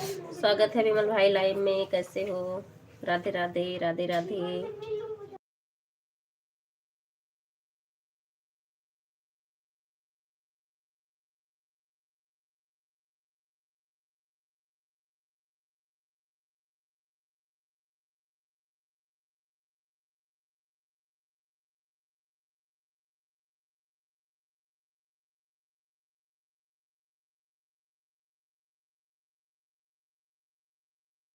स्वागत है विमल भाई लाइव में, कैसे हो? राधे राधे राधे राधे।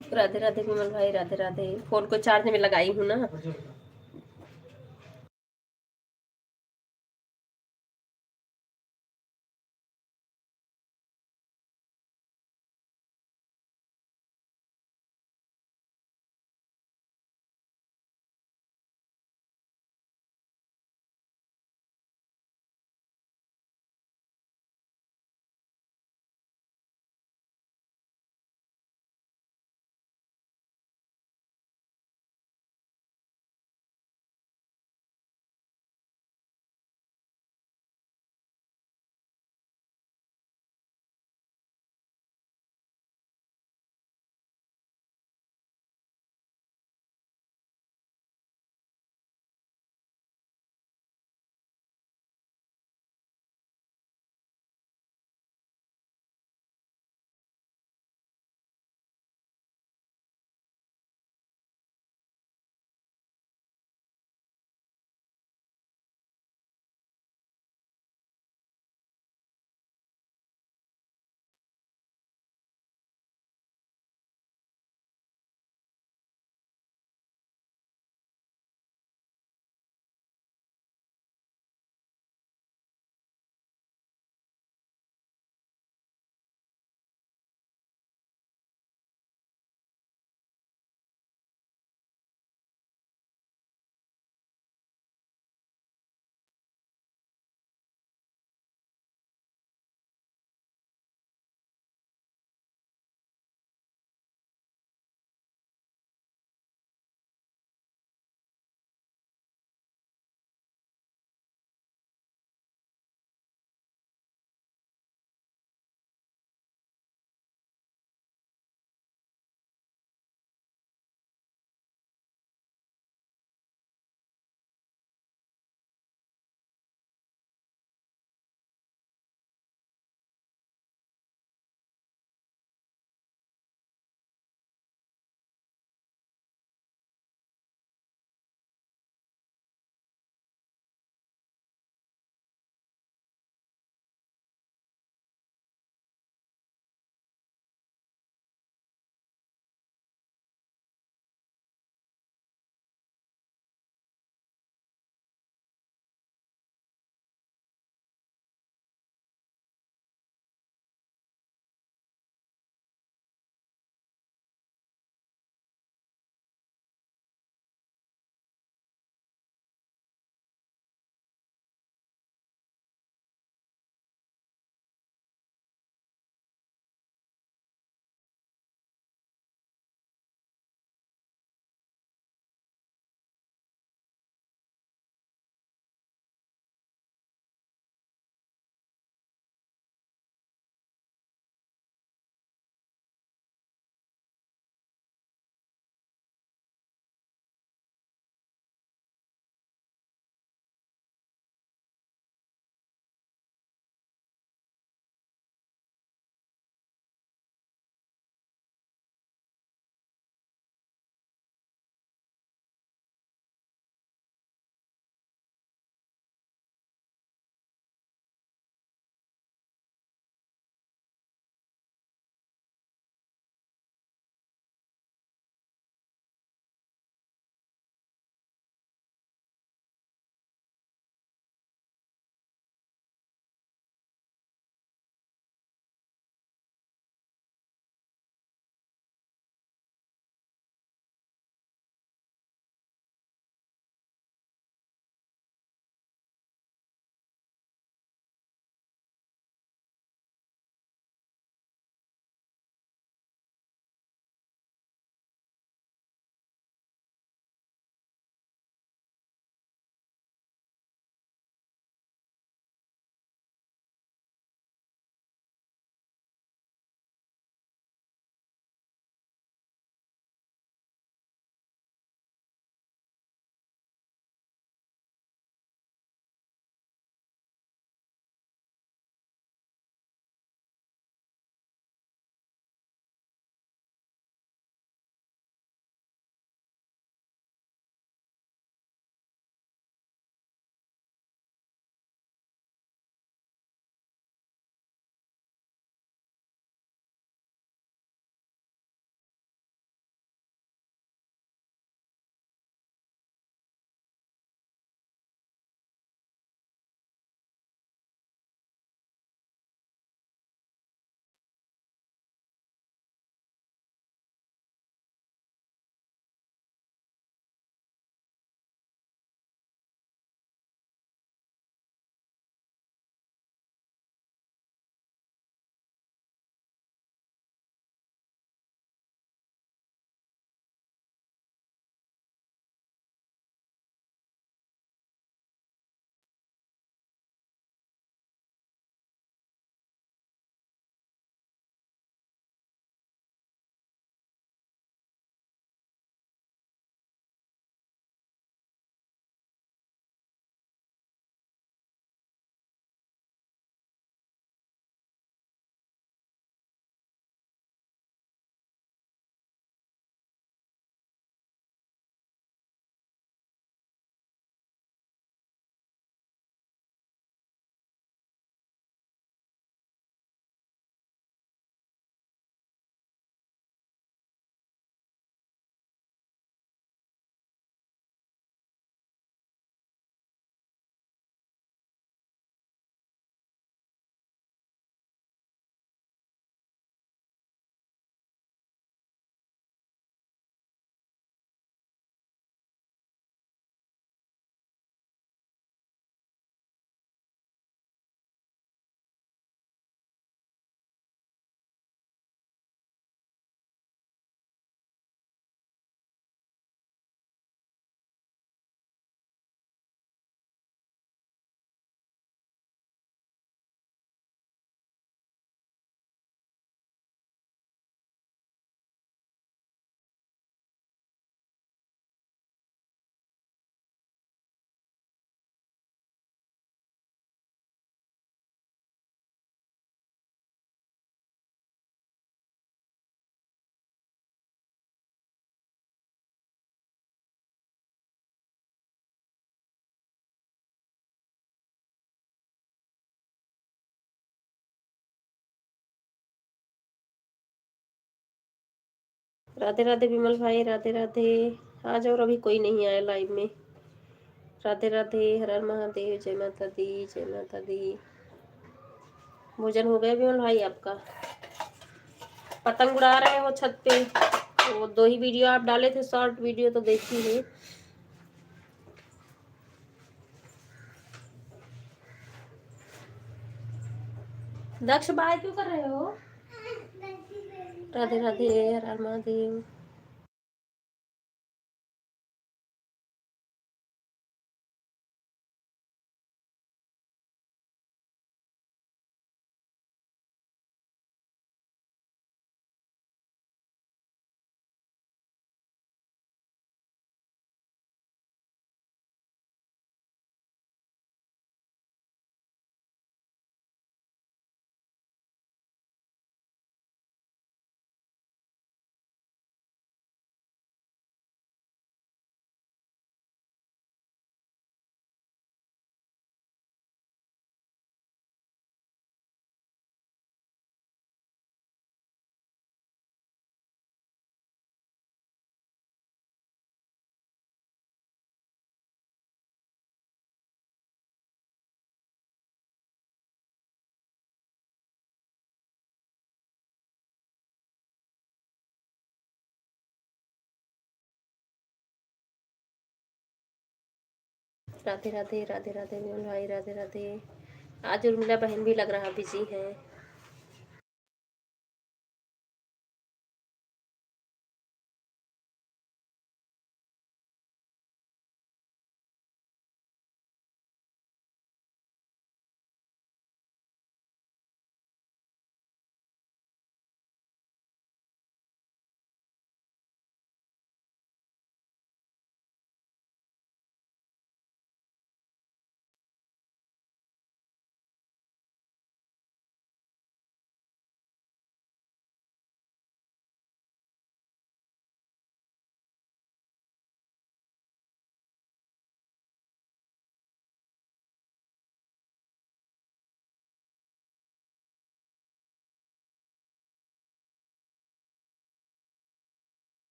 राधे राधे विमल भाई, राधे राधे। फोन को चार्ज में लगाई हूँ ना। राधे राधे विमल भाई, राधे राधे। आज और अभी कोई नहीं आया लाइव में। राधे राधे, हर हर महादेव, जय माता दी, जय माता दी। भोजन हो गया विमल भाई आपका? पतंग उड़ा रहे हो छत पे? वो 2 ही वीडियो आप डाले थे, शॉर्ट वीडियो तो देखी है। दक्ष बाय क्यों कर रहे हो? राधे राधे, हर हर महादेव। राधे राधे, राधे राधे विमल भाई, राधे राधे। आज उर्मिला बहन भी लग रहा बिजी है।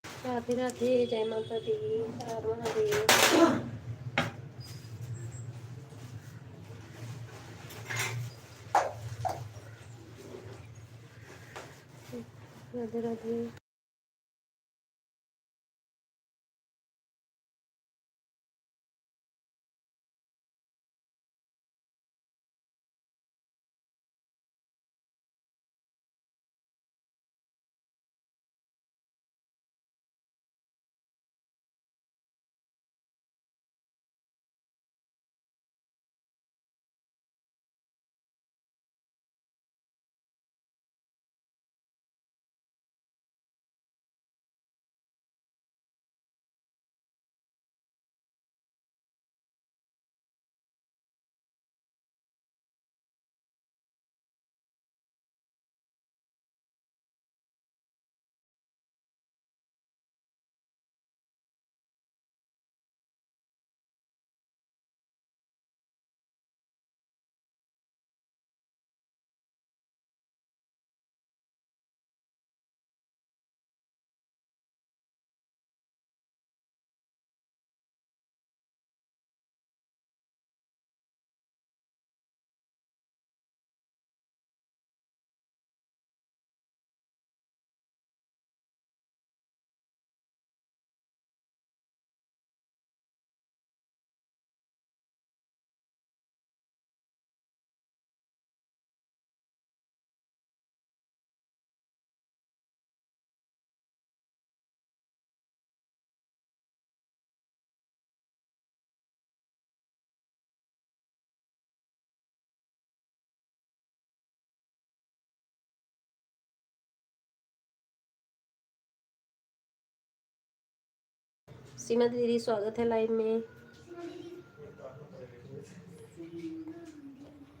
राधे राधे, जय माता दी, हर हर महादेव। राधे राधे। सीमा दीदी स्वागत है लाइव में।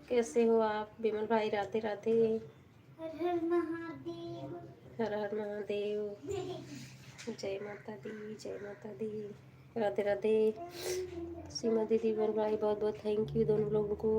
कैसे हो आप विमल भाई? राधे राधे, हर हर महादेव, हर हर महादेव। जय माता दी, जय माता दी, राधे राधे। सीमा दीदी, विमल भाई, बहुत बहुत थैंक यू दोनों लोगों को।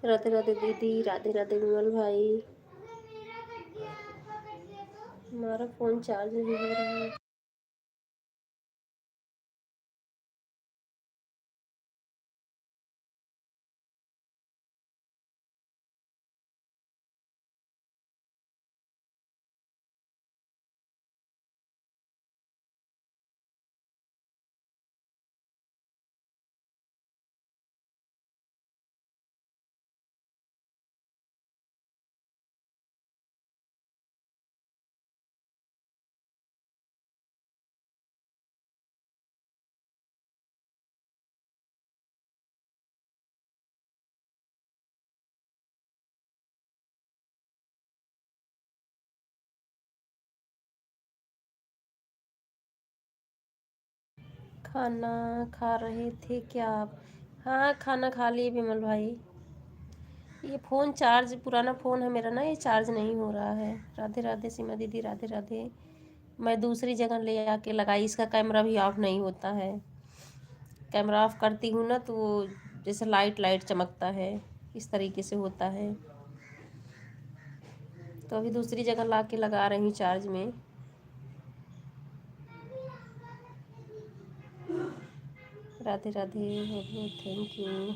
राधे राधे दीदी, राधे राधे विमल भाई। हमारा फ़ोन चार्ज नहीं हो रहा है। खाना खा रहे थे क्या आप? हाँ, खाना खा लिए विमल भाई। ये फ़ोन चार्ज, पुराना फ़ोन है मेरा ना, ये चार्ज नहीं हो रहा है। राधे राधे सीमा दीदी, राधे राधे। मैं दूसरी जगह ले आके लगाई, इसका कैमरा भी ऑफ नहीं होता है। कैमरा ऑफ करती हूँ ना तो वो जैसे लाइट लाइट चमकता है, इस तरीके से होता है। तो अभी दूसरी जगह ला के लगा रही हूँ चार्ज में। Radhe Radhe, thank you.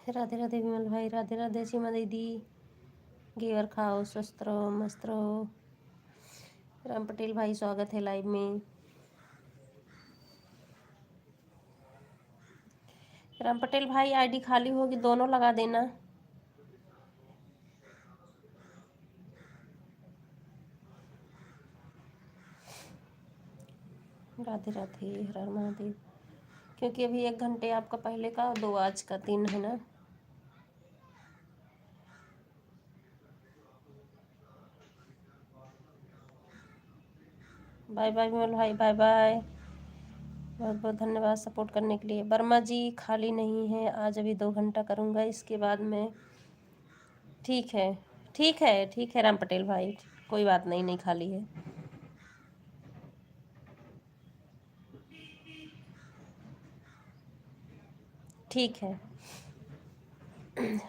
राधे राधे विमल भाई, राधे राधे सीमा दीदी। घेवर खाओ, स्वस्थ रहो, मस्त रहो। राम पटेल भाई स्वागत है लाइव में। राम पटेल भाई आईडी खाली होगी दोनों लगा देना। राधे राधे, हर हर महादेव। क्योंकि अभी 1 घंटे आपका पहले का, 2 आज का, 3 है ना। बाय बाय विमल भाई, बाय बाय। बहुत बहुत धन्यवाद सपोर्ट करने के लिए। वर्मा जी खाली नहीं है आज, अभी 2 घंटा करूँगा, इसके बाद मैं। ठीक है, ठीक है, ठीक है राम पटेल भाई, कोई बात नहीं, नहीं खाली है। ठीक है।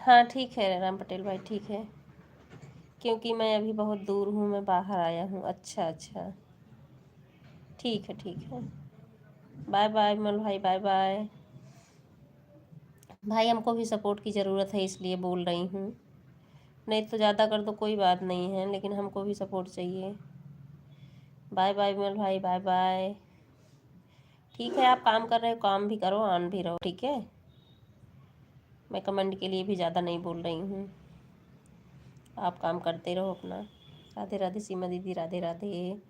हाँ ठीक है राम पटेल भाई, ठीक है। क्योंकि मैं अभी बहुत दूर हूँ, मैं बाहर आया हूँ। अच्छा अच्छा, ठीक है, ठीक है। बाय बाय विमल भाई, बाय बाय। भाई हमको भी सपोर्ट की ज़रूरत है, इसलिए बोल रही हूँ। नहीं तो ज़्यादा कर दो कोई बात नहीं है, लेकिन हमको भी सपोर्ट चाहिए। बाय बाय विमल भाई, बाय बाय। ठीक है, आप काम कर रहे हो, काम भी करो, ऑन भी रहो, ठीक है। मैं कमेंट के लिए भी ज़्यादा नहीं बोल रही हूँ, आप काम करते रहो अपना। राधे राधे सीमा दीदी, राधे राधे।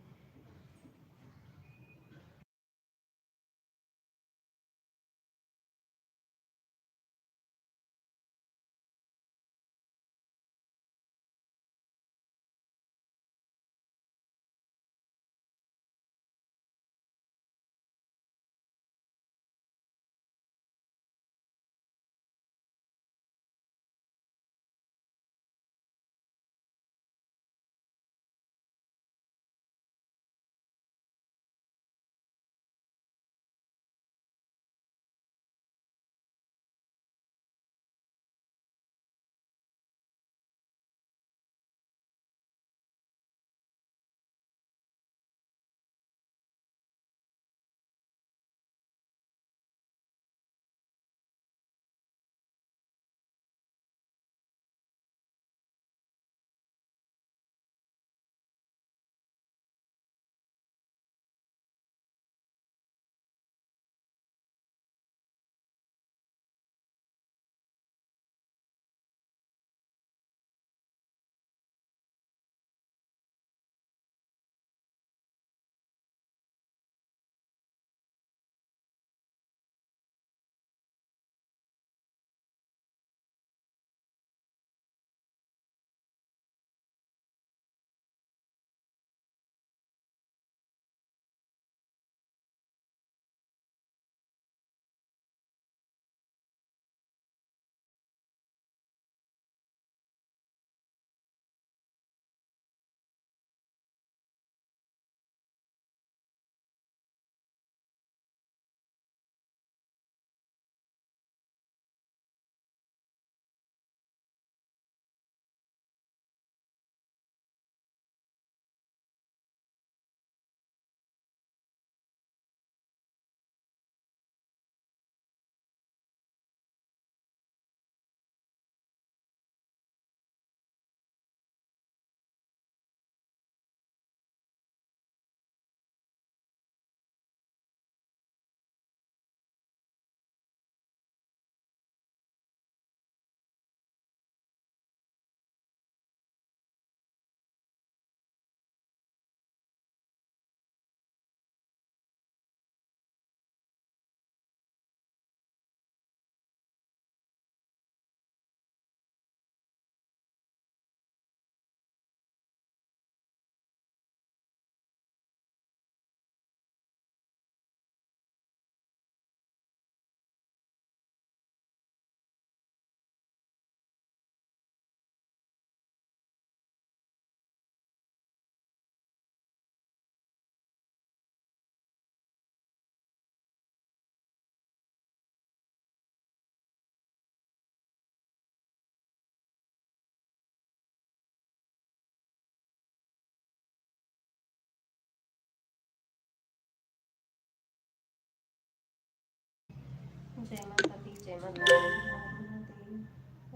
जय माता दी, जय माता दी, हर हर महादेव।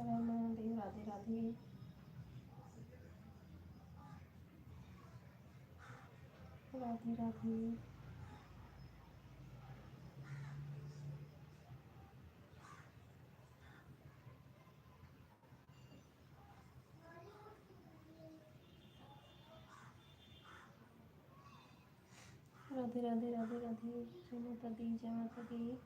हर हर महादेव। राधे राधे। राधे राधे। राधे राधे राधे राधे। जय माता दी, जय माता दी।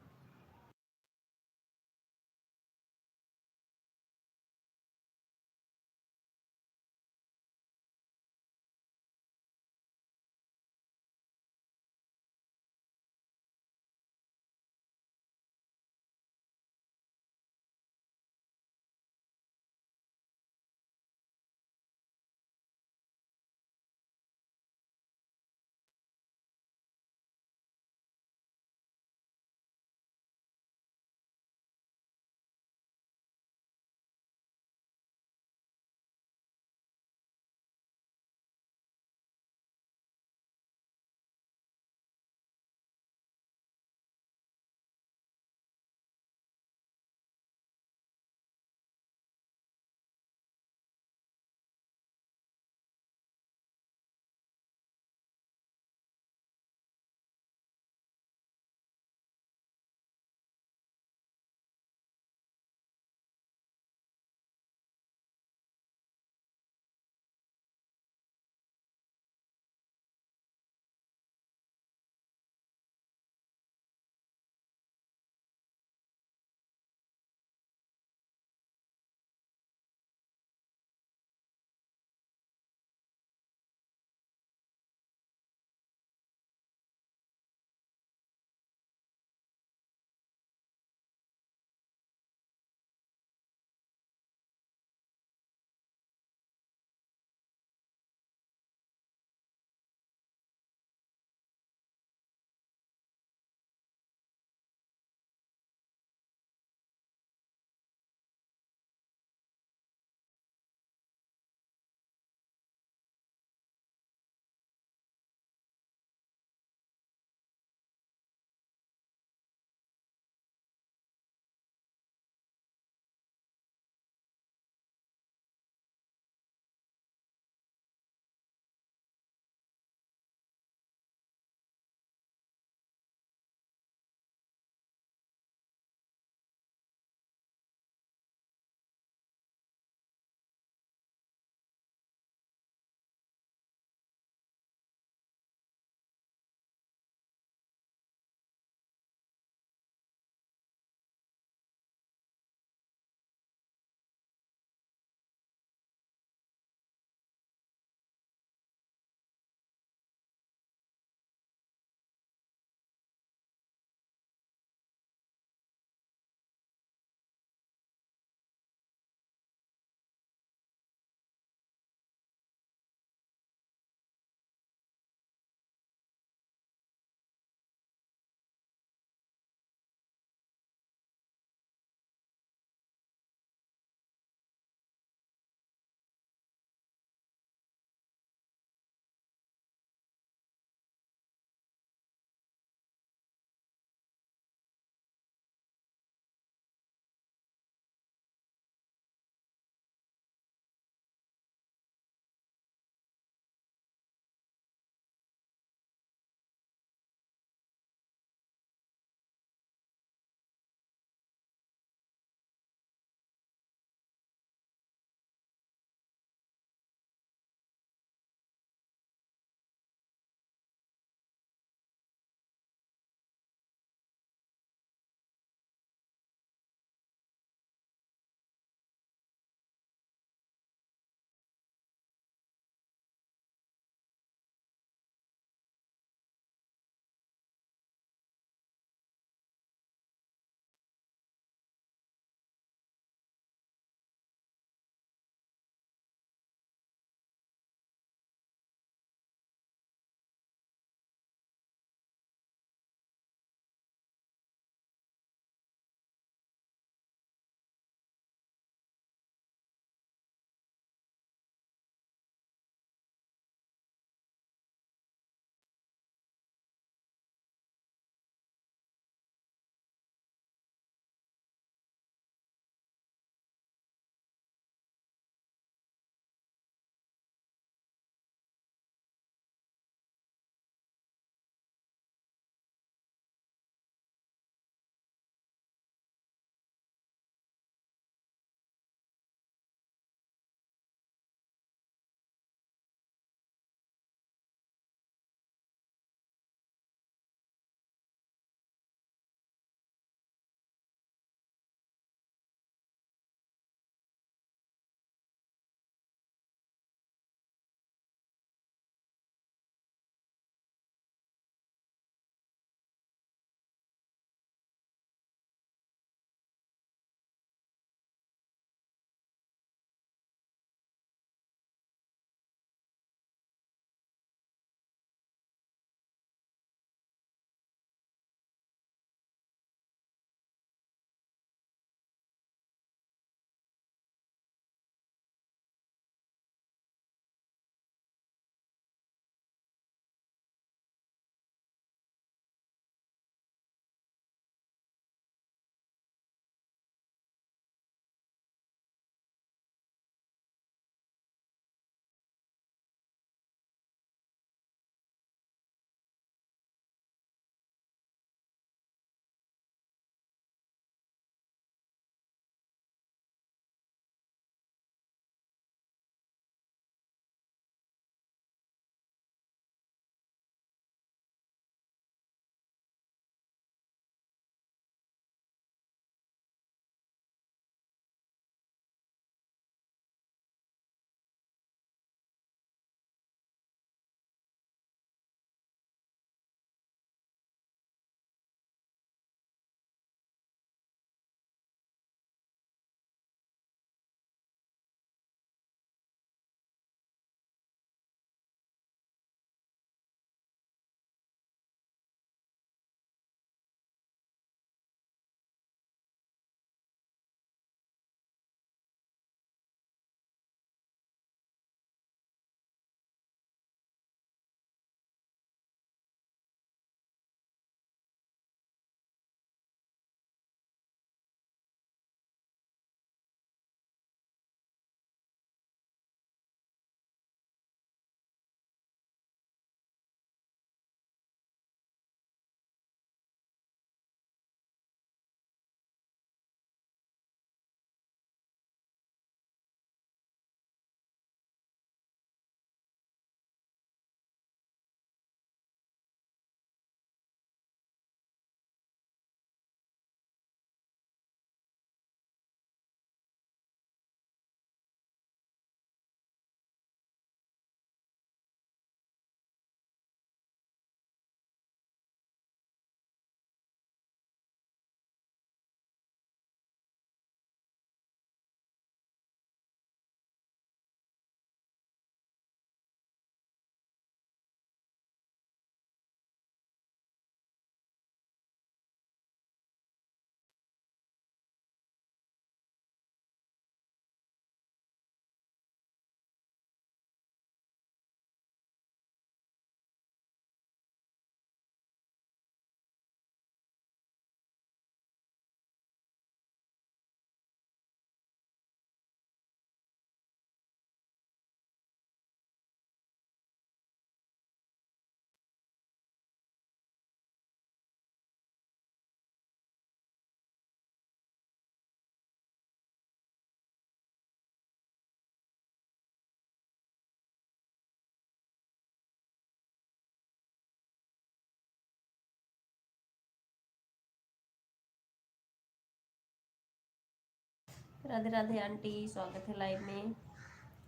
राधे राधे आंटी, स्वागत है लाइव में।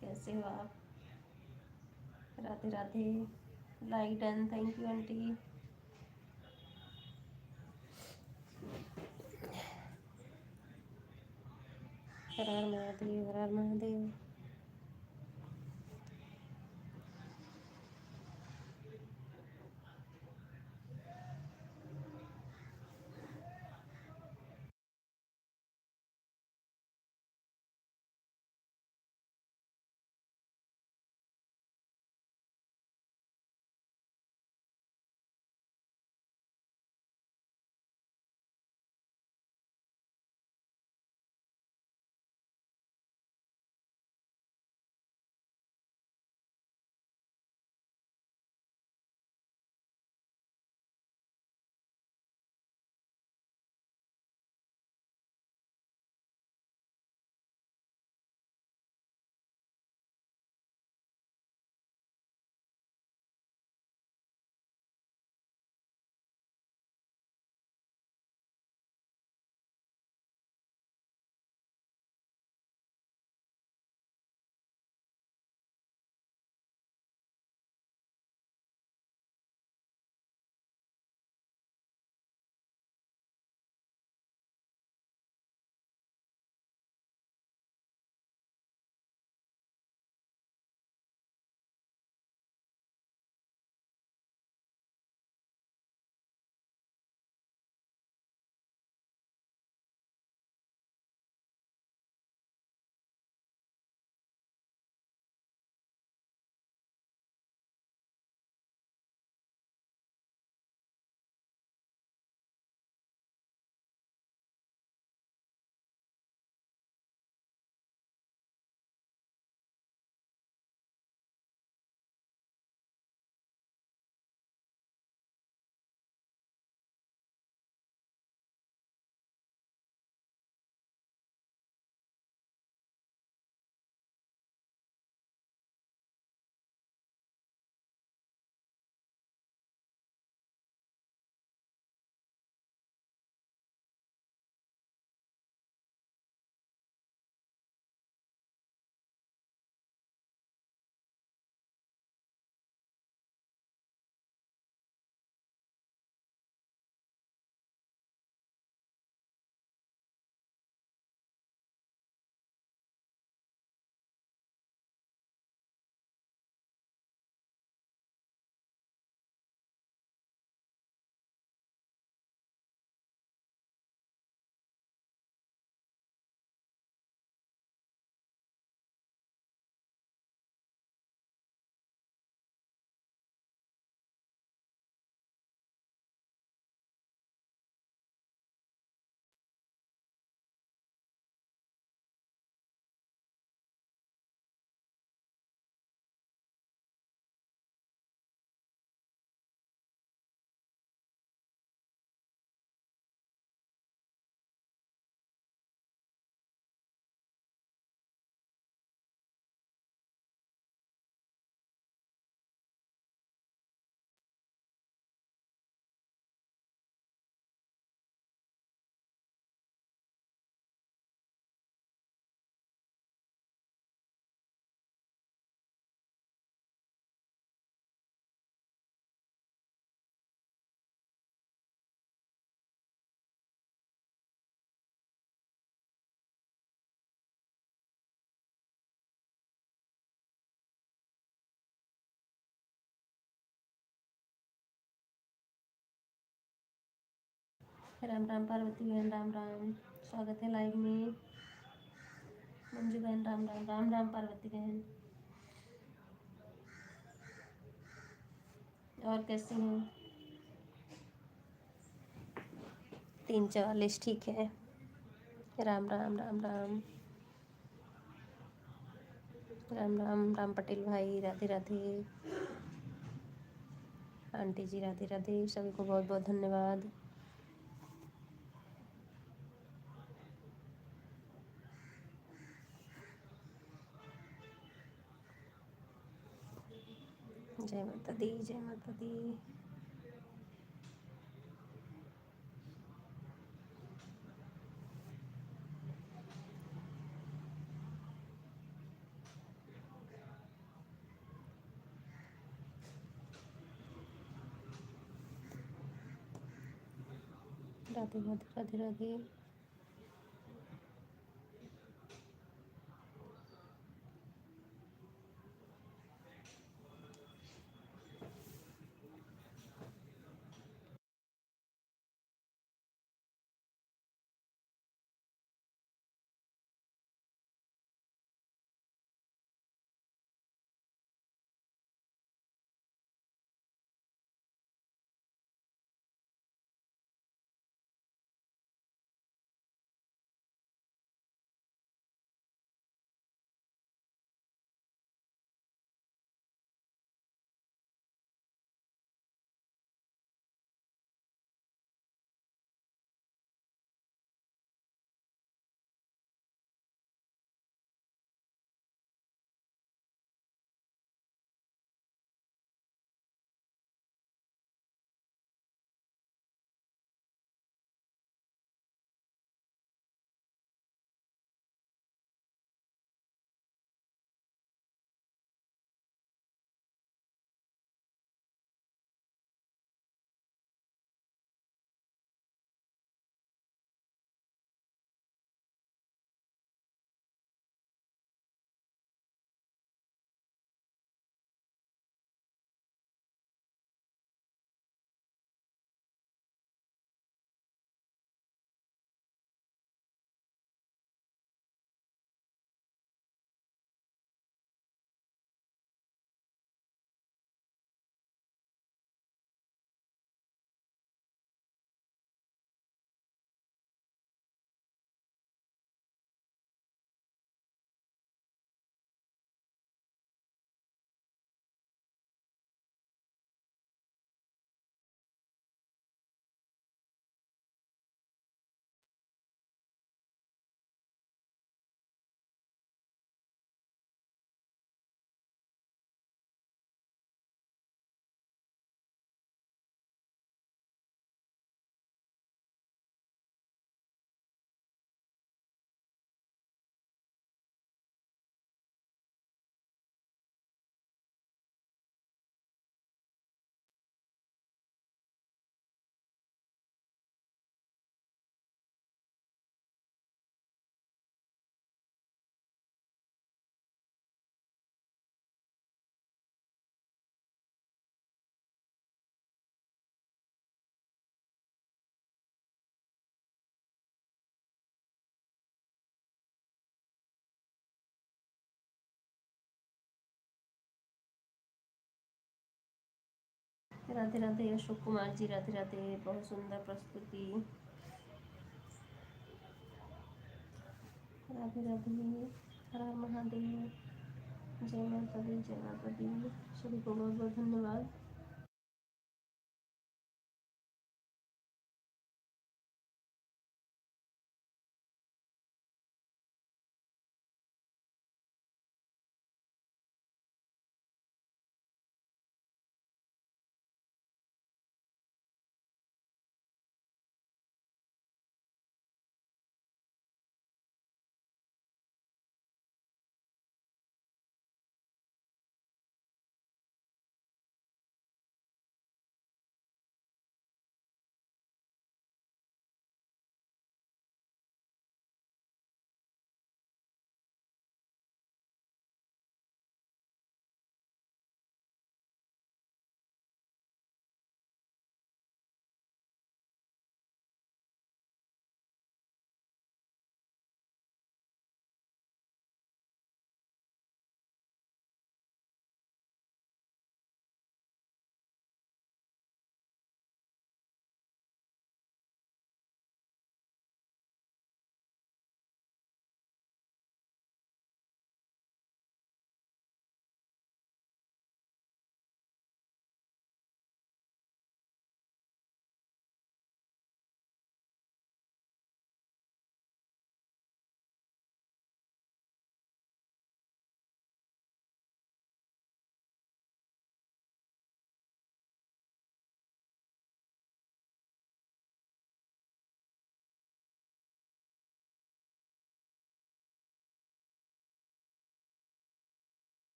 कैसे हो आप? Radhe Radhe. Like done, thank you aunty. Har Har Mahadev, Har Har Mahadev. Ram Ram Parvati बहन, राम राम, स्वागत है लाइव में। मंजू बहन, राम राम, राम राम पार्वती बहन। और कैसे हैं? 3:44 ठीक है। राम राम, राम राम, राम राम, राम पटेल भाई, राधे राधे। आंटी जी राधे राधे, सभी को बहुत बहुत धन्यवाद। जय माता दी, जय माता दी। राधे राधे राधे राधे। राधे राधे अशोक कुमार जी, राधे राधे। बहुत सुंदर प्रस्तुति। राधे राधे। हर हर महादेव। जय माता दी, जय माता दी। सभी को बहुत बहुत धन्यवाद।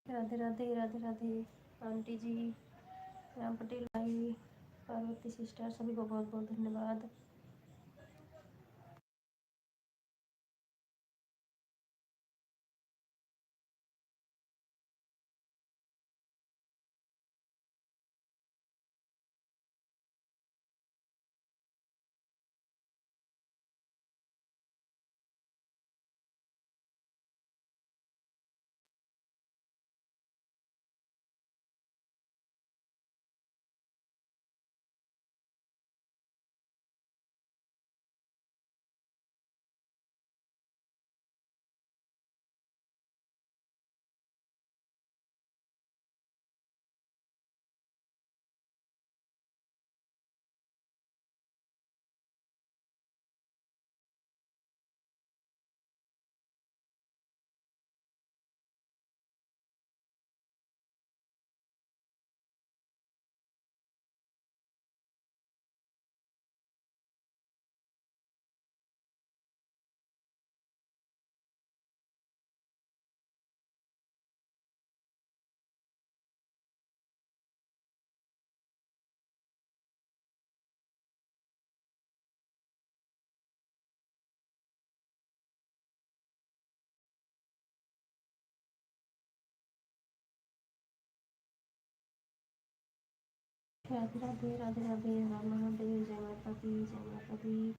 राधे राधे राधे राधे आंटी जी, राम पटेल भाई, पार्वती सिस्टर, सभी को बहुत बहुत धन्यवाद। राधे राधे राधे राधे राम महादेव, जय माता दी, जय माता दी।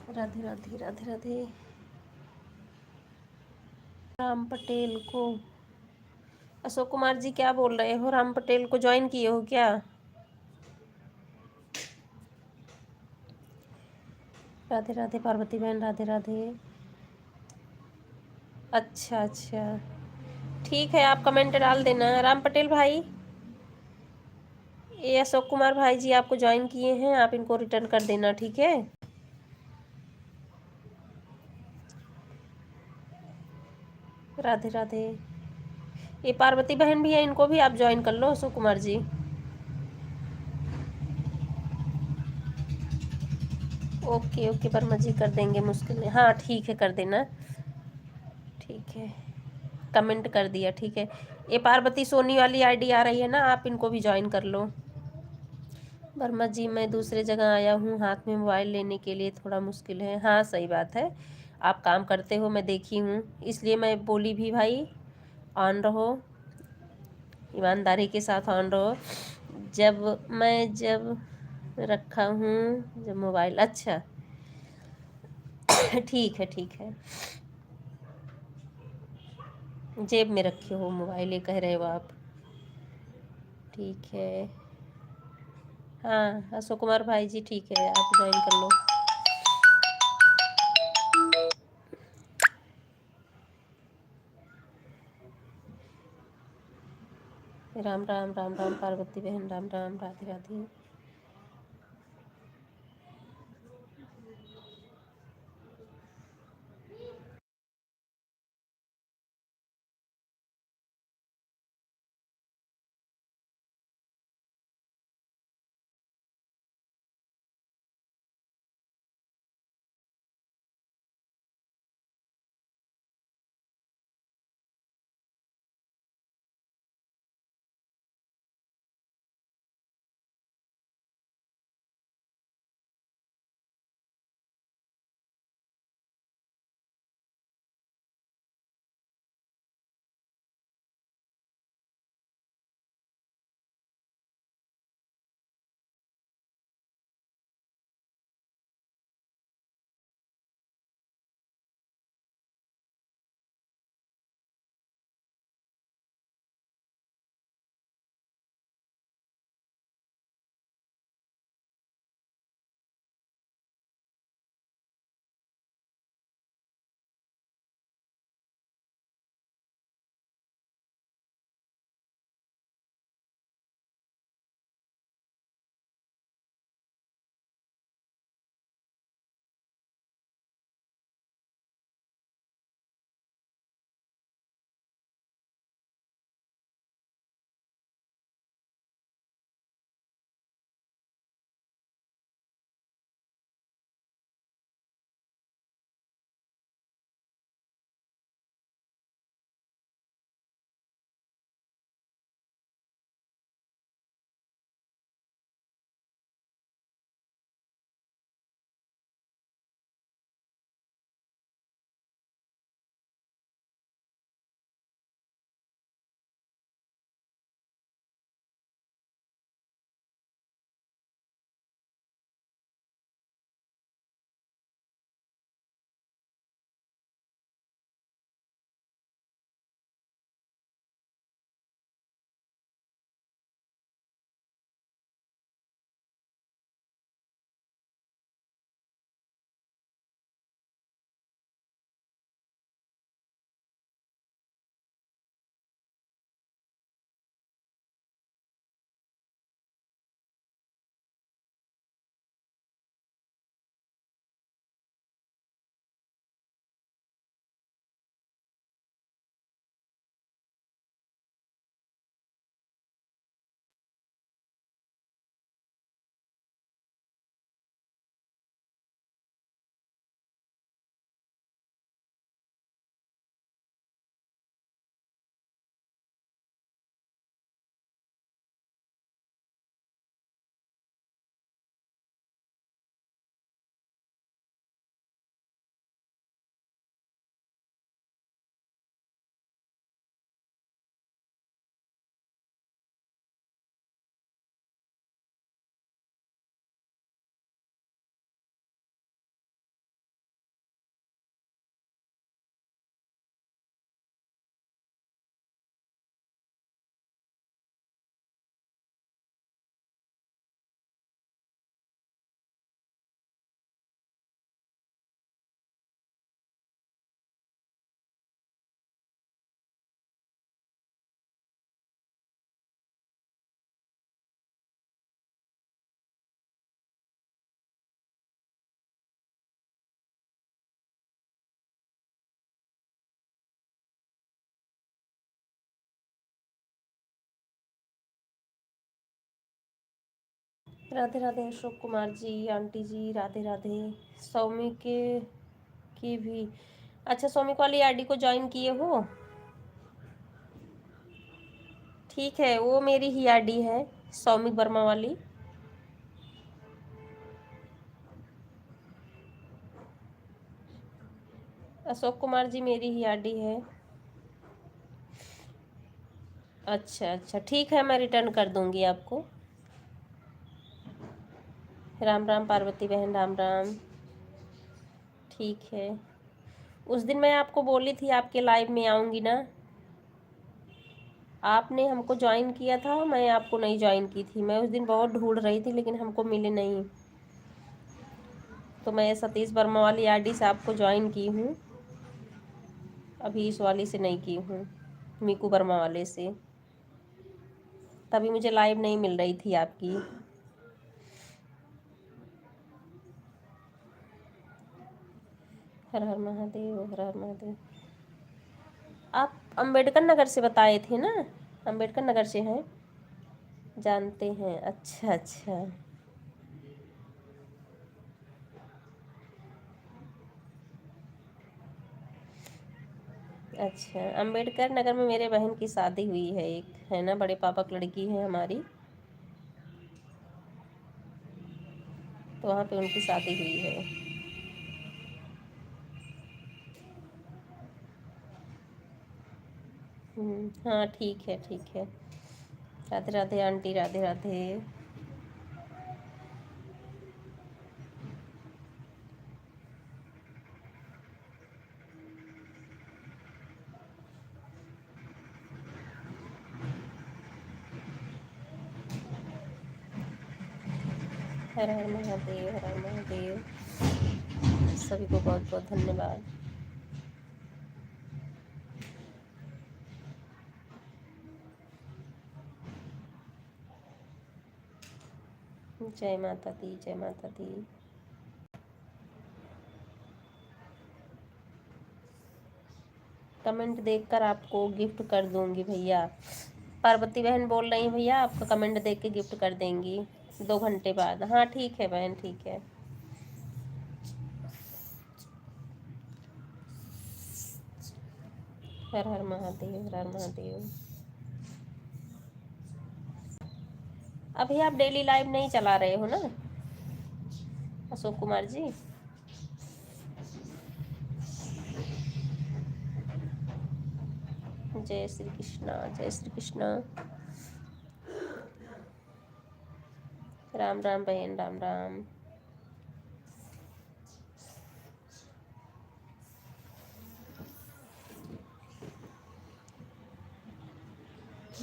राधे राधे राधे राधे। राम पटेल को, अशोक कुमार जी क्या बोल रहे हो? राम पटेल को ज्वाइन किए हो क्या? राधे राधे पार्वती बहन, राधे राधे। अच्छा अच्छा, ठीक है, आप कमेंट डाल देना। राम पटेल भाई, ये अशोक कुमार भाई जी आपको ज्वाइन किए हैं, आप इनको रिटर्न कर देना, ठीक है। राधे राधे। ये पार्वती बहन भी है, इनको भी आप ज्वाइन कर लो अशोक कुमार जी। ओके ओके वर्मा जी, कर देंगे, मुश्किल है, हाँ ठीक है, कर देना, ठीक है, कमेंट कर दिया, ठीक है। ये पार्वती सोनी वाली आईडी आ रही है ना, आप इनको भी ज्वाइन कर लो। वर्मा जी, मैं दूसरे जगह आया हूँ, हाथ में मोबाइल लेने के लिए थोड़ा मुश्किल है। हाँ सही बात है, आप काम करते हो, मैं देखी हूँ, इसलिए मैं बोली भी भाई ऑन रहो, ईमानदारी के साथ ऑन रहो। जब रखा हूँ जब मोबाइल, अच्छा ठीक है ठीक है, जेब में रखे हो मोबाइल ये कह रहे हो आप, ठीक है। हाँ अशोक कुमार भाई जी ठीक है, आप ज्वाइन कर लो। राम राम राम राम पार्वती बहन, राम राम, राधे राधे। राधे राधे अशोक कुमार जी, आंटी जी राधे राधे। सौमी के की भी, अच्छा सौमिक वाली आईडी को ज्वाइन किए हो, ठीक है, वो मेरी ही आईडी है सौमिक वर्मा वाली, अशोक कुमार जी मेरी ही आईडी है। अच्छा अच्छा, ठीक है, मैं रिटर्न कर दूंगी आपको। राम राम पार्वती बहन, राम राम। ठीक है, उस दिन मैं आपको बोली थी आपके लाइव में आऊँगी ना, आपने हमको ज्वाइन किया था, मैं आपको नहीं ज्वाइन की थी। मैं उस दिन बहुत ढूंढ रही थी लेकिन हमको मिले नहीं, तो मैं सतीश वर्मा वाली आईडी से आपको ज्वाइन की हूँ, अभी इस वाली से नहीं की हूँ, मीकू वर्मा वाले से। तभी मुझे लाइव नहीं मिल रही थी आपकी। हर हर महादेव, हर हर महादेव। आप अंबेडकर नगर से बताए थे ना, अंबेडकर नगर से हैं, जानते हैं। अच्छा अच्छा। अच्छा, अंबेडकर नगर में मेरे बहन की शादी हुई है, एक है ना, बड़े पापा की लड़की है हमारी, तो वहाँ पे उनकी शादी हुई है। हाँ ठीक है, ठीक है। राधे राधे आंटी, राधे राधे। हर हर महादेव, हर हर महादेव। सभी को बहुत बहुत धन्यवाद। जय माता दी, जय माता दी। कमेंट देखकर आपको गिफ्ट कर दूंगी भैया। पार्वती बहन बोल रही हैं भैया आपका कमेंट देख के गिफ्ट कर देंगी 2 घंटे बाद। हाँ ठीक है बहन, ठीक है। हर हर महादेव, हर हर महादेव। अभी आप डेली लाइव नहीं चला रहे हो ना अशोक कुमार जी? जय श्री कृष्णा, जय श्री कृष्णा। राम राम बहन, राम राम।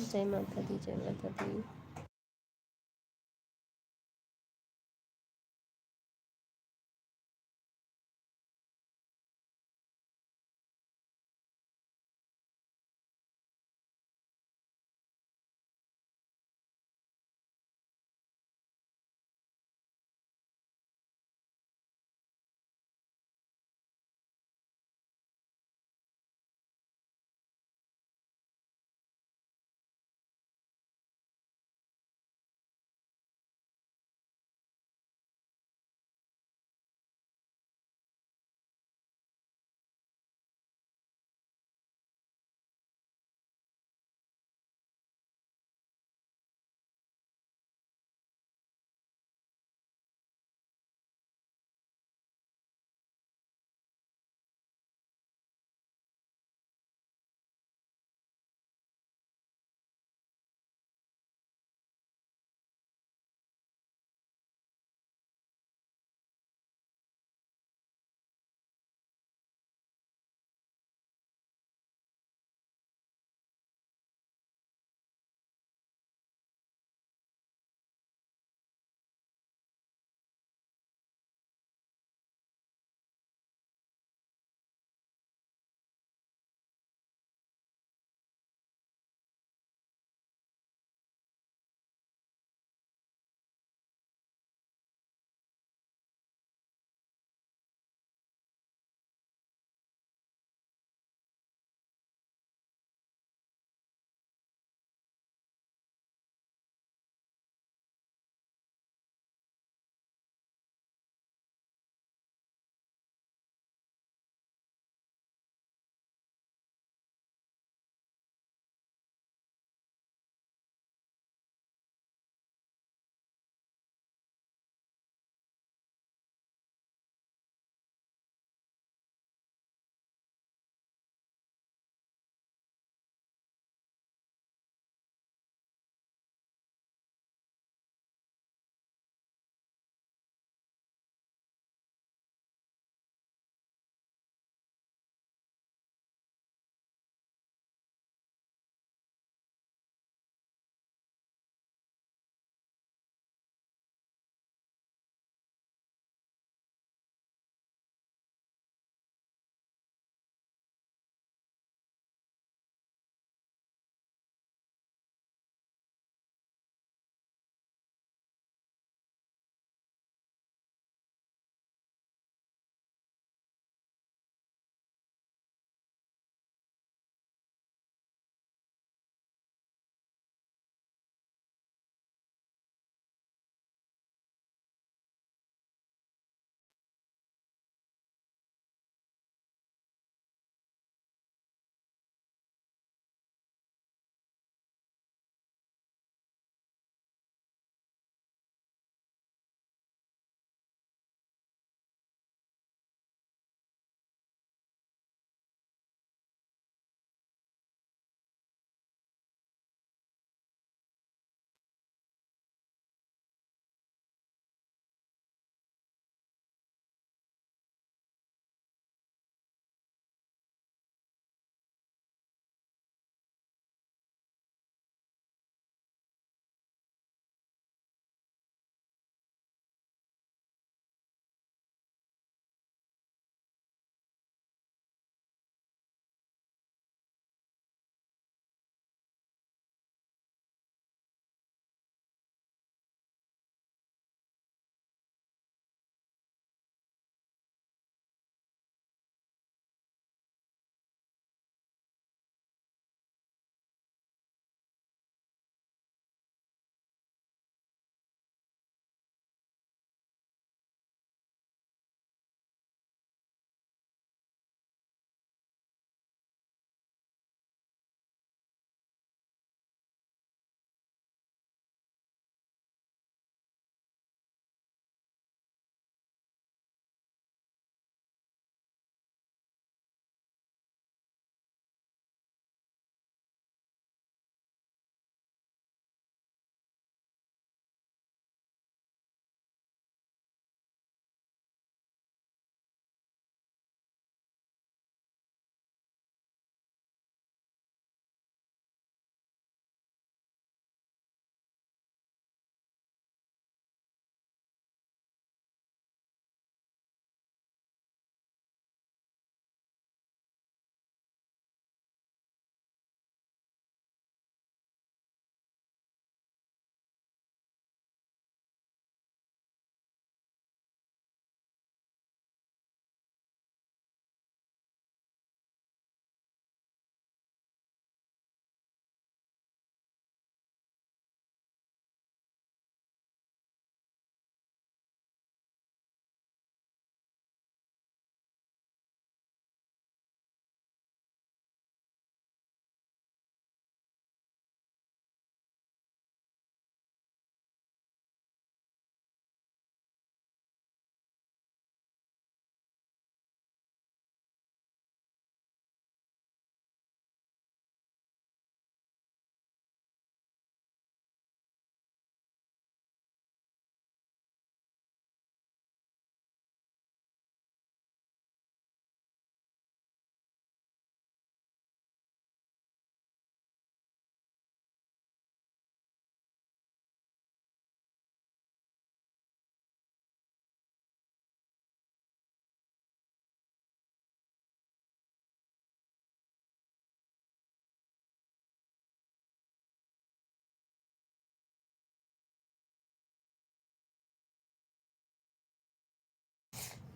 जय माता दी, जय माता दी।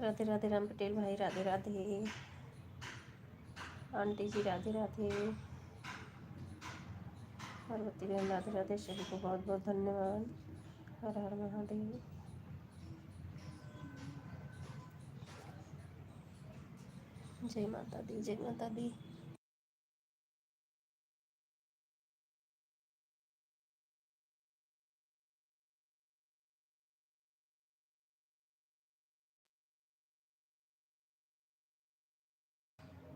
राधे राधे राम पटेल भाई, राधे राधे। आंटी जी राधे राधे। पार्वती बहन राधे राधे। सभी को बहुत बहुत धन्यवाद। हर हर महादेव। जय माता दी, जय माता दी।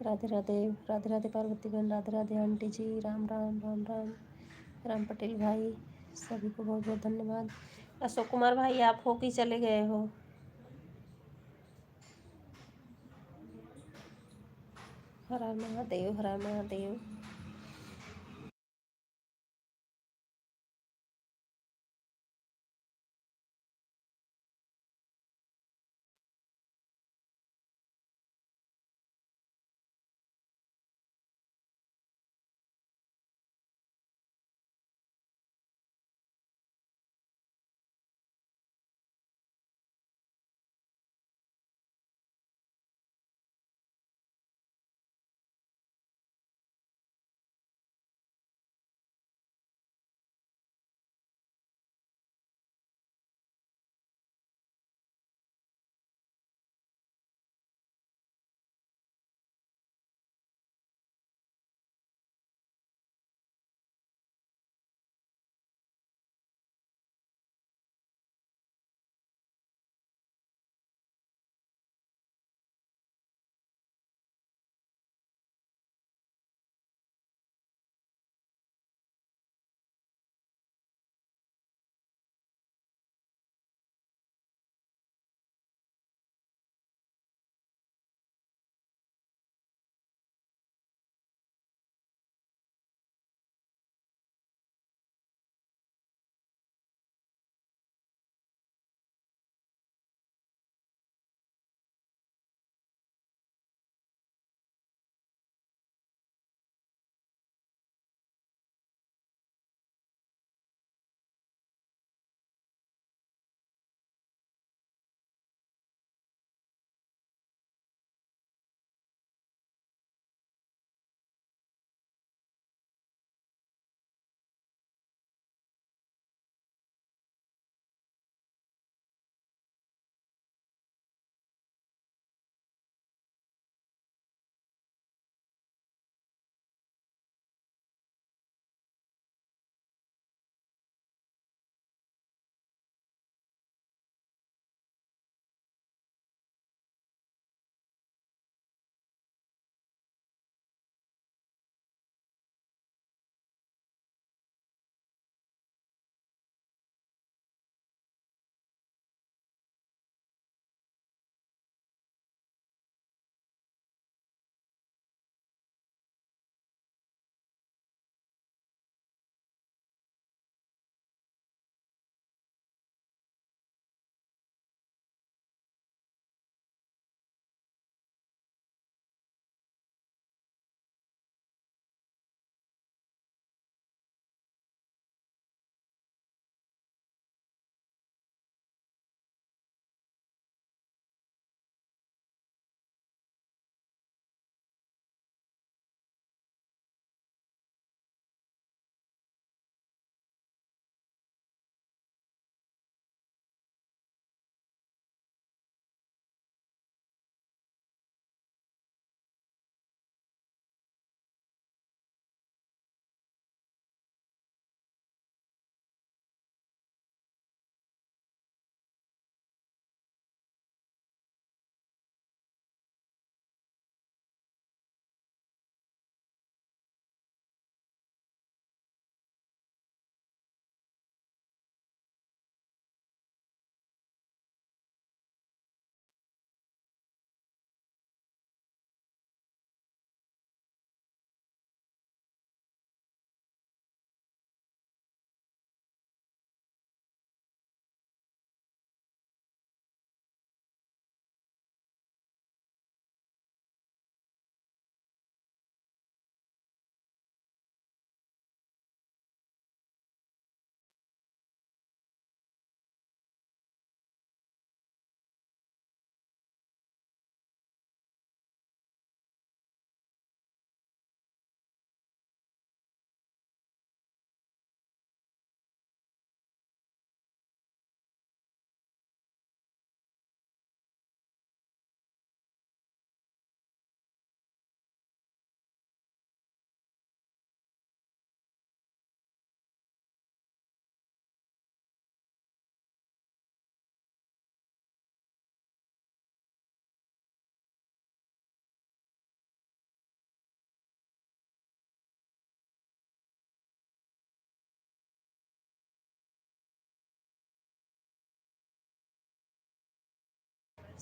राधे राधे, राधे राधे पार्वती बहन, राधे राधे आंटी जी, राम राम राम राम। राम पटेल भाई, सभी को बहुत बहुत धन्यवाद। अशोक कुमार भाई, आप हो कि चले गए हो? हर हर महादेव, हर हर महादेव।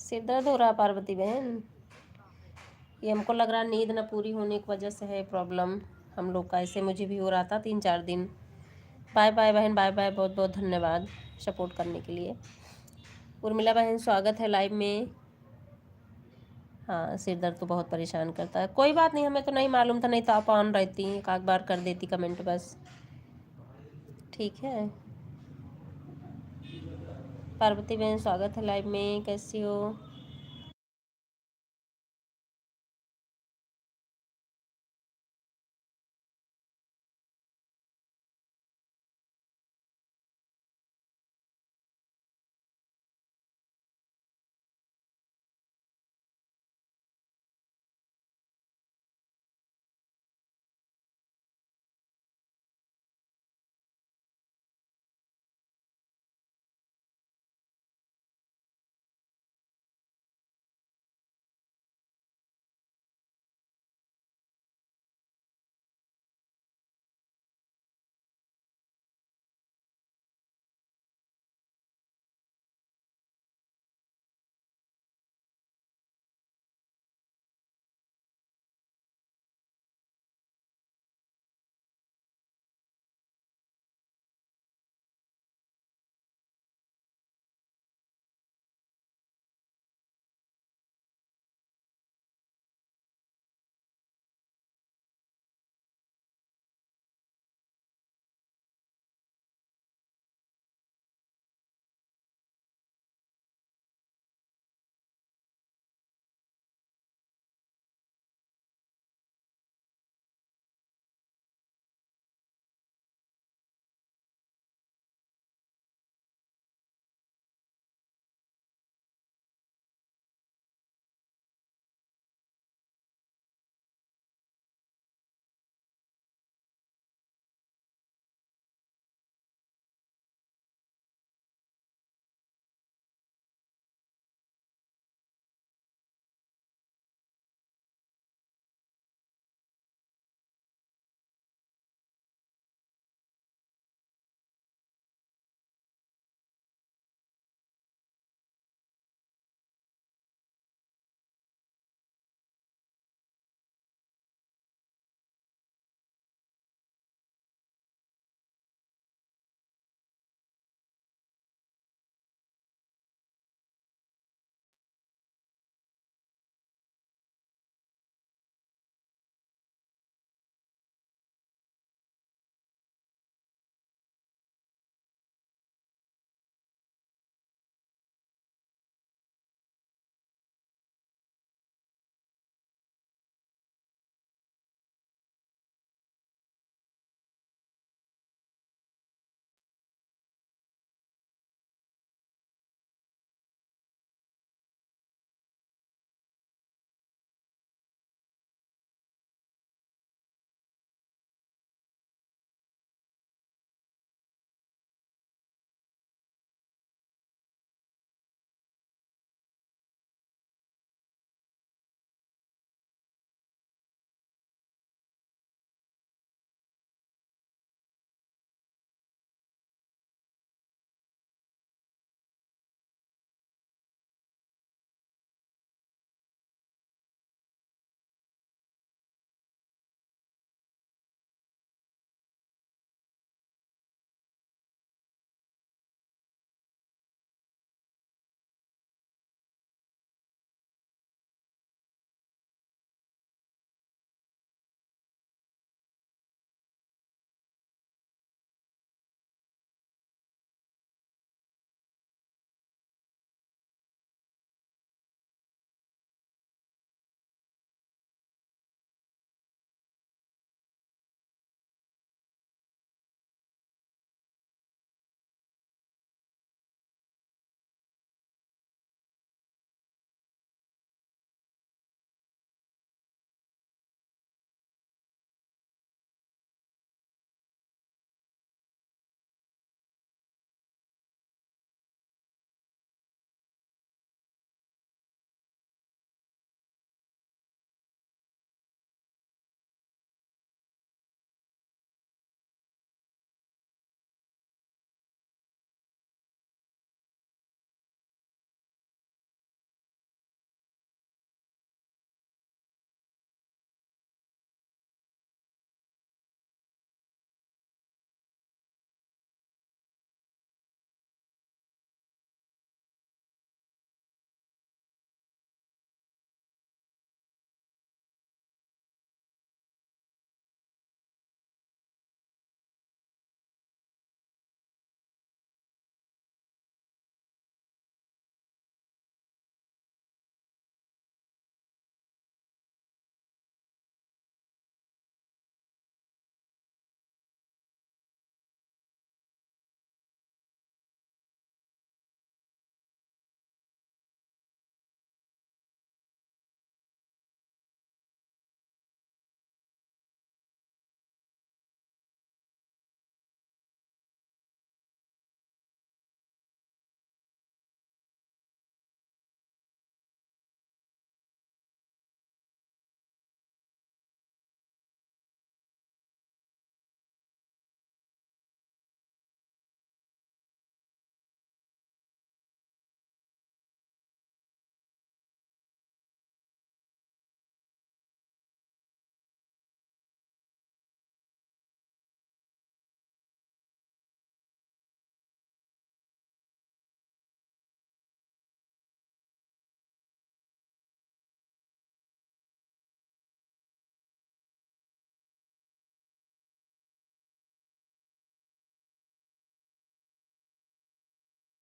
सिर दर्द हो रहा पार्वती बहन? ये हमको लग रहा नींद ना पूरी होने की वजह से है प्रॉब्लम हम लोग का। ऐसे मुझे भी हो रहा था 3-4 दिन। बाय बाय बहन, बाय बाय, बहुत बहुत धन्यवाद सपोर्ट करने के लिए। उर्मिला बहन स्वागत है लाइव में। हाँ, सिर दर्द तो बहुत परेशान करता है। कोई बात नहीं, हमें तो नहीं मालूम था, नहीं तो आप ऑन रहती, एक आध बार कर देती कमेंट बस। ठीक है पार्वती बहन, स्वागत है लाइव में, कैसी हो?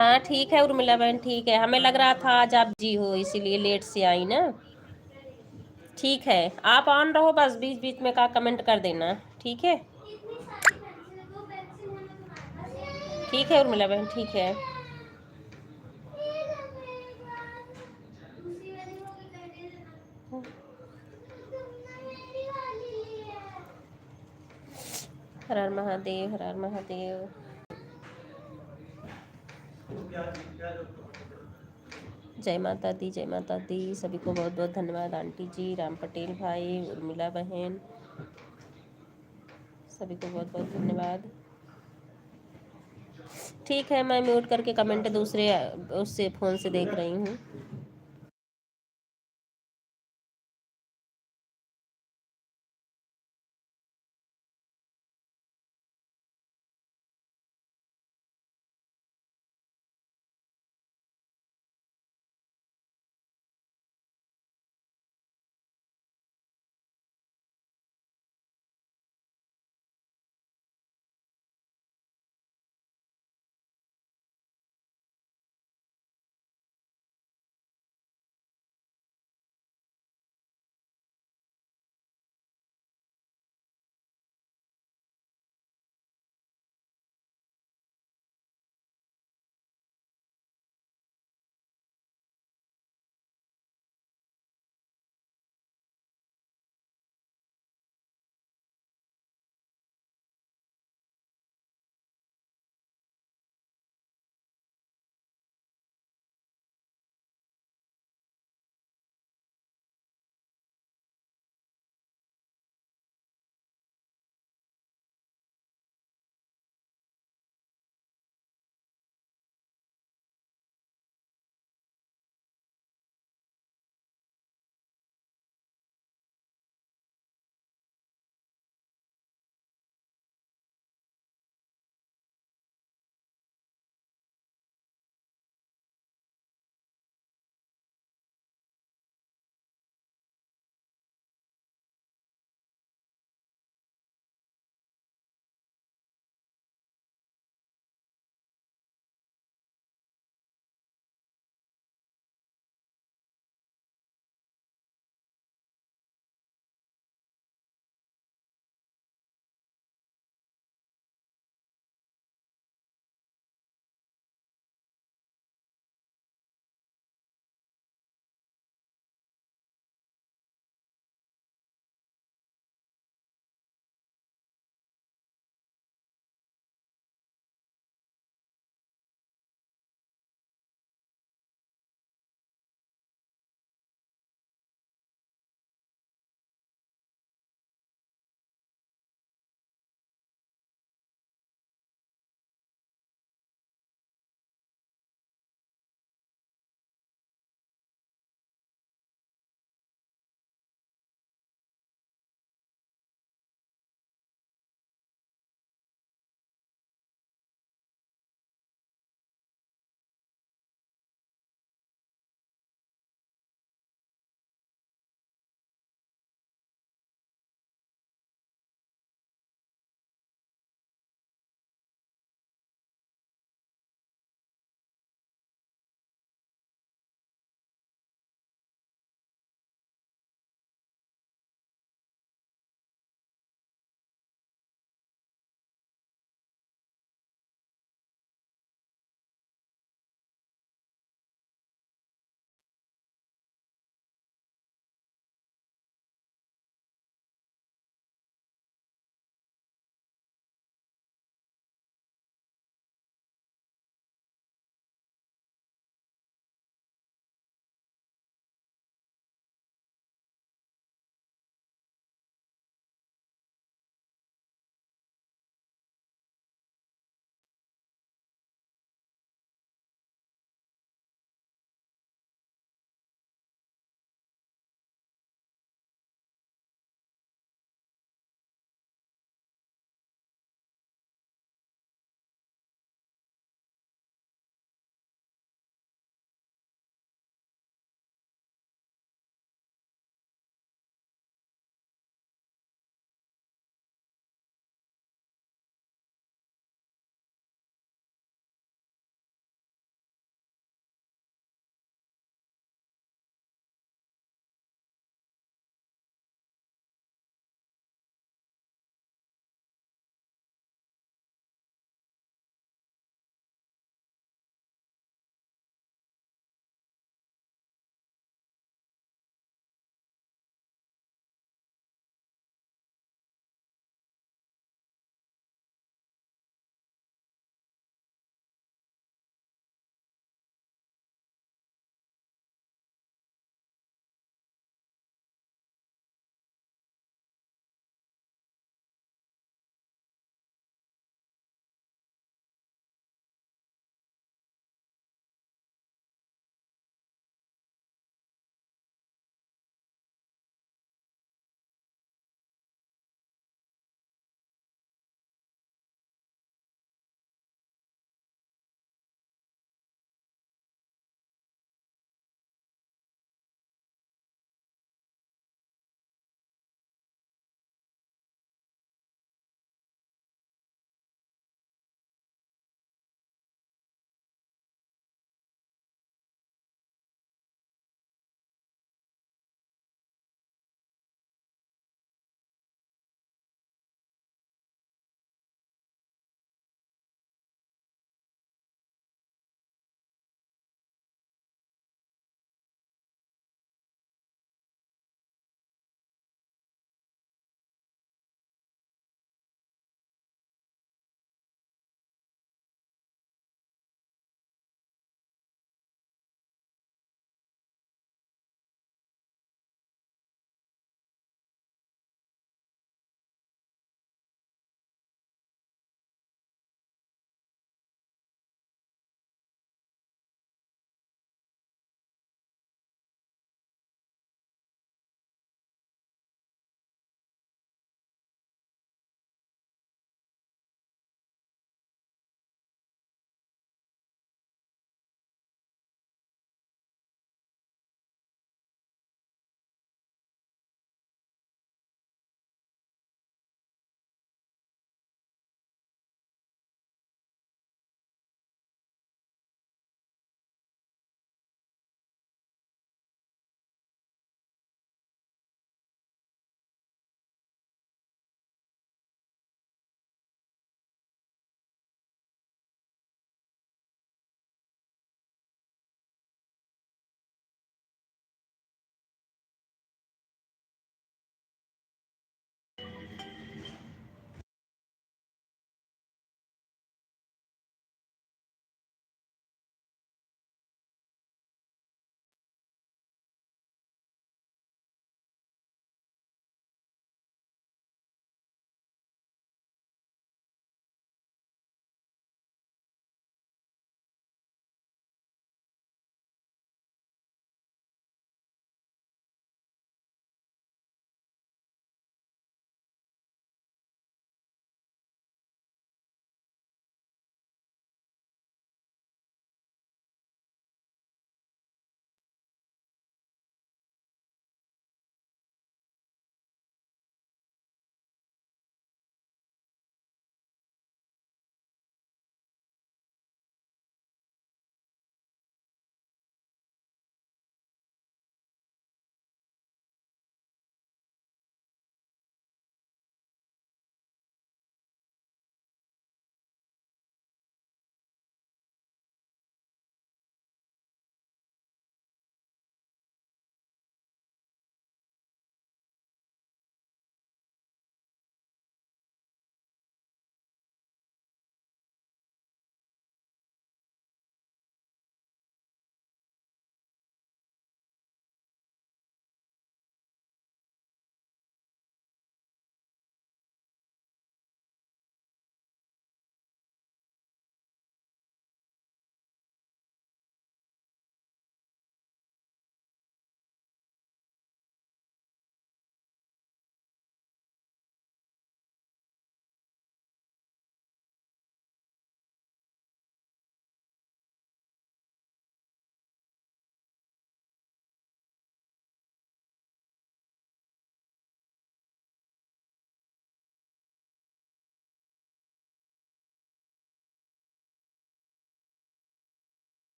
हाँ ठीक है उर्मिला बहन, ठीक है, हमें लग रहा था आज आप जी हो इसीलिए लेट से आई ना। ठीक है, आप ऑन रहो, बस बीच बीच में का कमेंट कर देना। ठीक है, ठीक है उर्मिला बहन, ठीक है। हर हर महादेव, हर हर महादेव। जय माता दी, जय माता दी। सभी को बहुत बहुत धन्यवाद, आंटी जी, राम पटेल भाई, उर्मिला बहन, सभी को बहुत बहुत धन्यवाद। ठीक है, मैं म्यूट करके कमेंट दूसरे उससे फ़ोन से देख रही हूँ।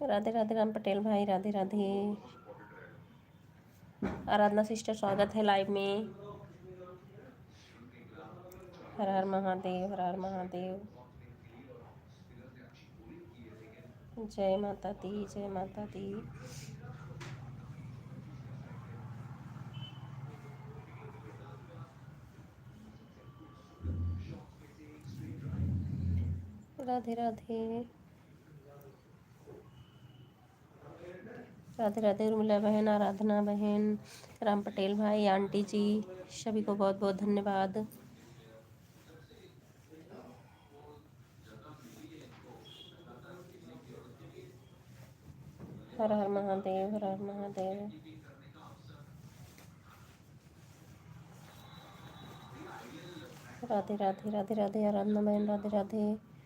राधे राधे राम पटेल भाई, राधे राधे। आराधना सिस्टर स्वागत है लाइव में। हर हर महादेव, हर हर महादेव। जय माता दी, जय माता दी। राधे राधे, राधे राधे। उर्मिला बहन, आराधना बहन, राम पटेल भाई, आंटी जी, सभी को बहुत बहुत धन्यवाद। हर हर महादेव, हर हर महादेव। राधे राधे, राधे राधे। आराधना बहन, राधे राधे।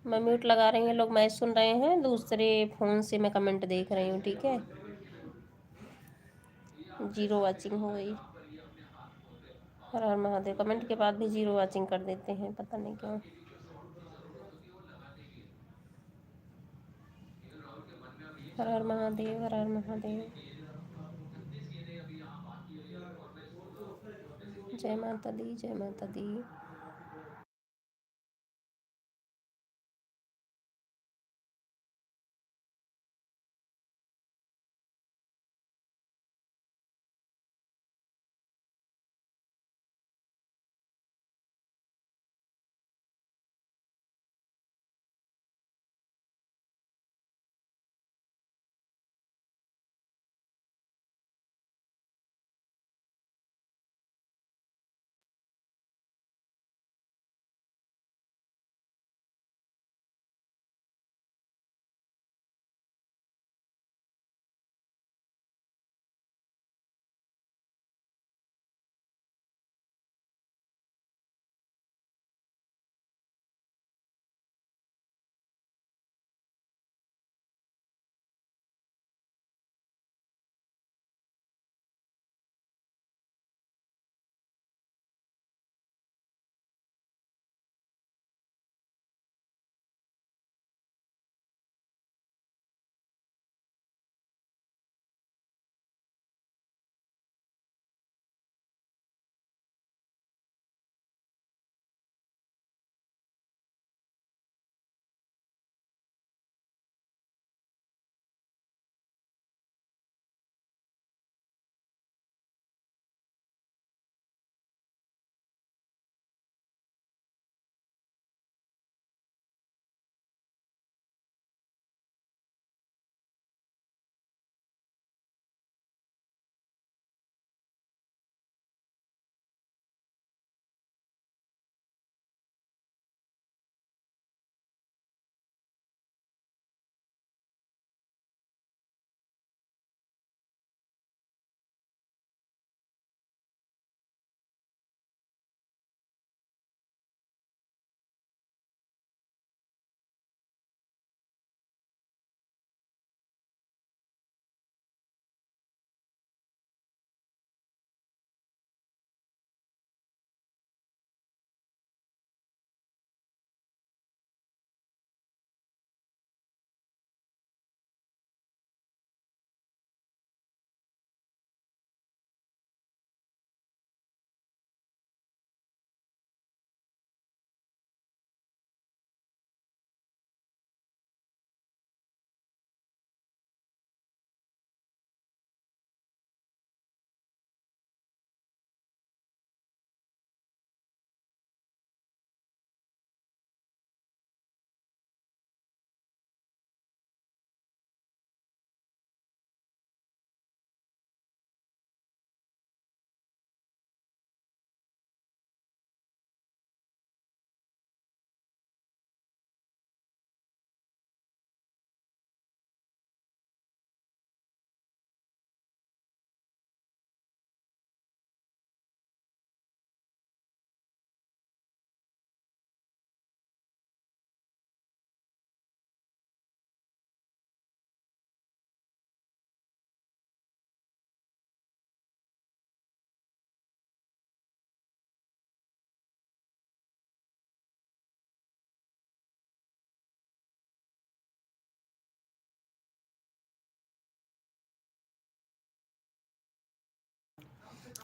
मैं म्यूट लगा रही हैं, लोग मैच सुन रहे हैं, दूसरे फ़ोन से मैं कमेंट देख रही हूँ, ठीक है। 0 वाचिंग हो गई। हर हर महादेव। कमेंट के बाद भी 0 वाचिंग कर देते हैं, पता नहीं क्यों। हर हर महादेव, हर हर महादेव। जय माता दी, जय माता दी।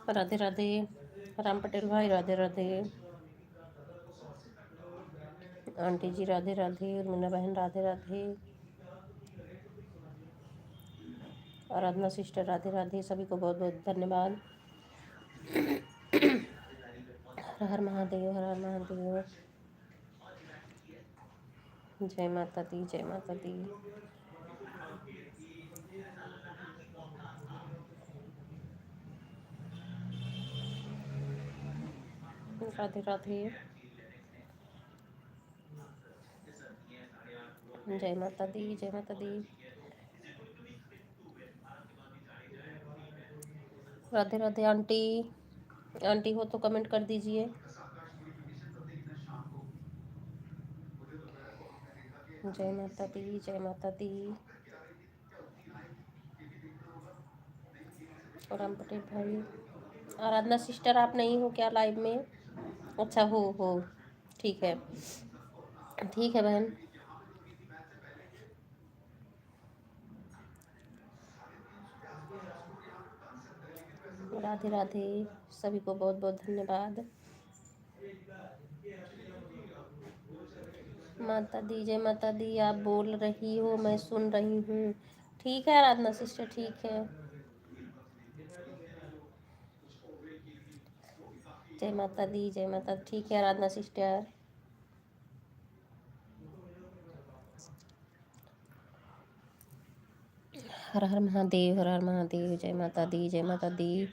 राधे राधे। राम पटेल भाई राधे राधे। आंटी जी राधे राधे। उर्मिला बहन राधे राधे। आराधना सिस्टर राधे राधे। सभी को बहुत बहुत धन्यवाद। हर हर महादेव, हर हर महादेव। जय माता दी, जय माता दी। राधे राधे। जय माता दी, जय माता दी। राधे राधे आंटी। आंटी हो तो कमेंट कर दीजिए। जय माता दी, जय माता दी। राम पटेल भाई। आराधना सिस्टर आप नहीं हो क्या लाइव में? अच्छा हो। ठीक है, ठीक है बहन। राधे राधे। सभी को बहुत बहुत धन्यवाद। माता दी, जय माता दी। आप बोल रही हो, मैं सुन रही हूँ। ठीक है आराधना सिस्टर, ठीक है। जय माता दी, जय माता। ठीक है आराधना सिस्टर। हर हर महादेव, हर हर महादेव। जय माता दी, जय माता दी।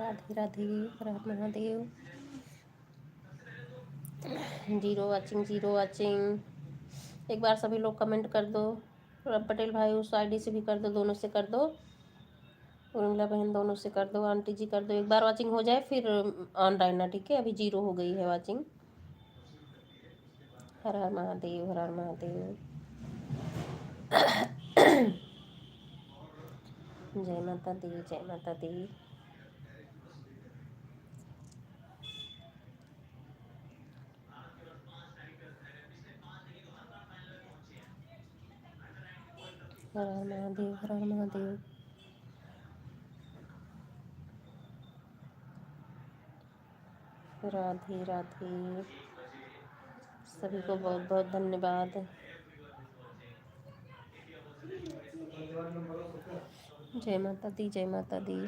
राधे राधे। हर हर महादेव। 0 watching, 0 watching. एक बार सभी लोग कमेंट कर दो। पटेल भाई उस आईडी से भी कर दो, दोनों से कर दो। उर्मिला बहन दोनों से कर दो। आंटी जी कर दो। एक बार वाचिंग हो जाए फिर ऑन रहना, ठीक है? अभी 0 हो गई है वाचिंग। हर हर महादेव, हर हर महादेव। जय माता दी, जय माता दी। हर हर महादेव, हर हर महादेव। राधे राधे। सभी को बहुत बहुत धन्यवाद। जय माता दी, जय माता दी।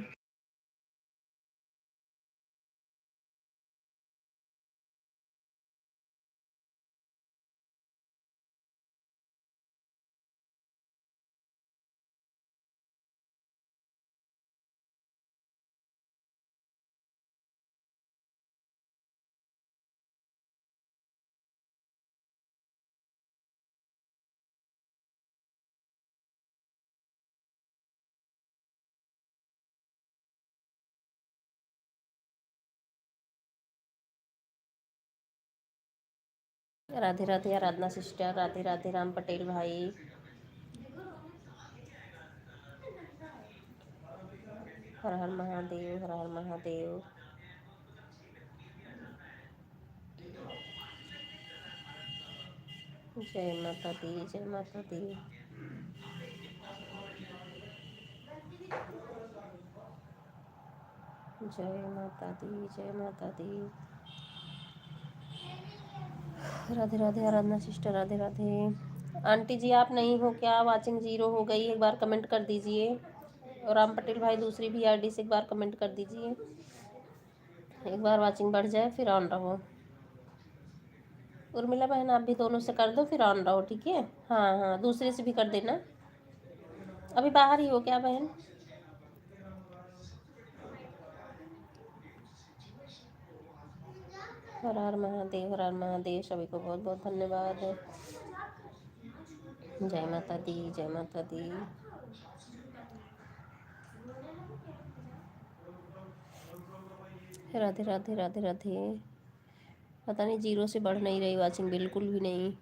राधे राधे आराधना सिस्टर। राधे राधे राम पटेल भाई। हर हर महादेव, हर हर महादेव। जय माता दी, जय माता दी। जय माता दी, जय माता दी। राधे राधे आराधना सिस्टर। राधे राधे आंटी जी। आप नहीं हो क्या? वाचिंग 0 हो गई। एक बार कमेंट कर दीजिए। और राम पटेल भाई दूसरी भी आईडी से एक बार कमेंट कर दीजिए। एक बार वाचिंग बढ़ जाए फिर ऑन रहो। उर्मिला बहन आप भी दोनों से कर दो फिर ऑन रहो, ठीक है? हाँ, दूसरे से भी कर देना। अभी बाहर ही हो क्या बहन? हर हर महादेव, हर हर महादेव। सभी को बहुत बहुत धन्यवाद। जय माता दी, जय माता दी। राधे राधे, राधे राधे। पता नहीं 0 से बढ़ नहीं रही वाचिंग, बिल्कुल भी नहीं।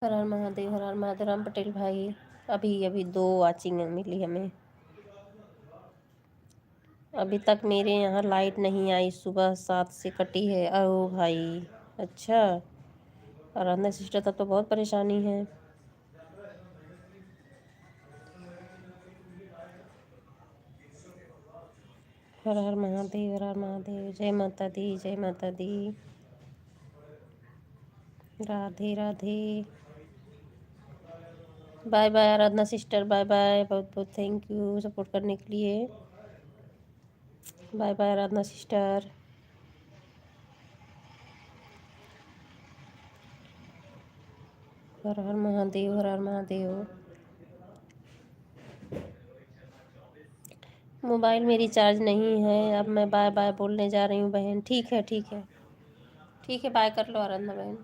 हर हर महादेव, हर हर महादेव। राम पटेल भाई, अभी अभी 2 वॉचिंग मिली हमें। अभी तक मेरे यहाँ लाइट नहीं आई, सुबह 7 से कटी है। ओ भाई, अच्छा। आराधना सिस्टर, तब तो बहुत परेशानी है। हर हर महादेव, हर हर महादेव। जय माता दी, जय माता दी। राधे राधे। बाय बाय आराधना सिस्टर, बाय बाय। बहुत बहुत थैंक यू सपोर्ट करने के लिए। बाय बाय आराधना सिस्टर। हर हर महादेव, हर हर महादेव। मोबाइल में रिचार्ज नहीं है, अब मैं बाय बाय बोलने जा रही हूँ बहन। ठीक है, ठीक है, ठीक है, बाय कर लो आराधना बहन।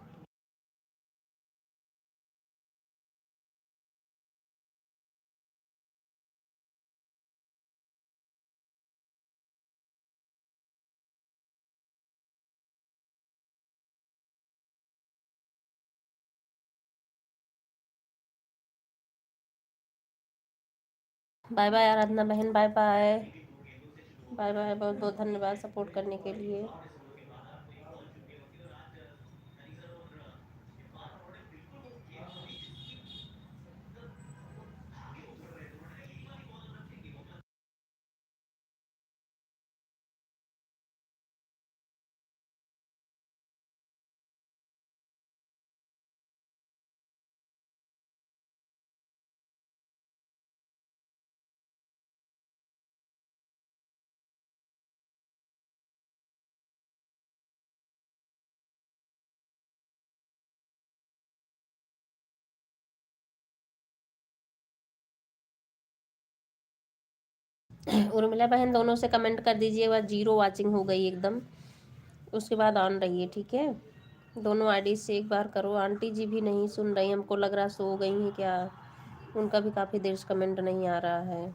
बाय बाय आराधना बहन, बाय बाय। बाय बाय, बहुत बहुत धन्यवाद सपोर्ट करने के लिए। उर्मिला बहन, दोनों से कमेंट कर दीजिएगा। 0 वॉचिंग हो गई एकदम, उसके बाद ऑन रहिए, ठीक है। दोनों आईडी से एक बार करो। आंटी जी भी नहीं सुन रही, हमको लग रहा सो गई हैं क्या। उनका भी काफ़ी देर से कमेंट नहीं आ रहा है।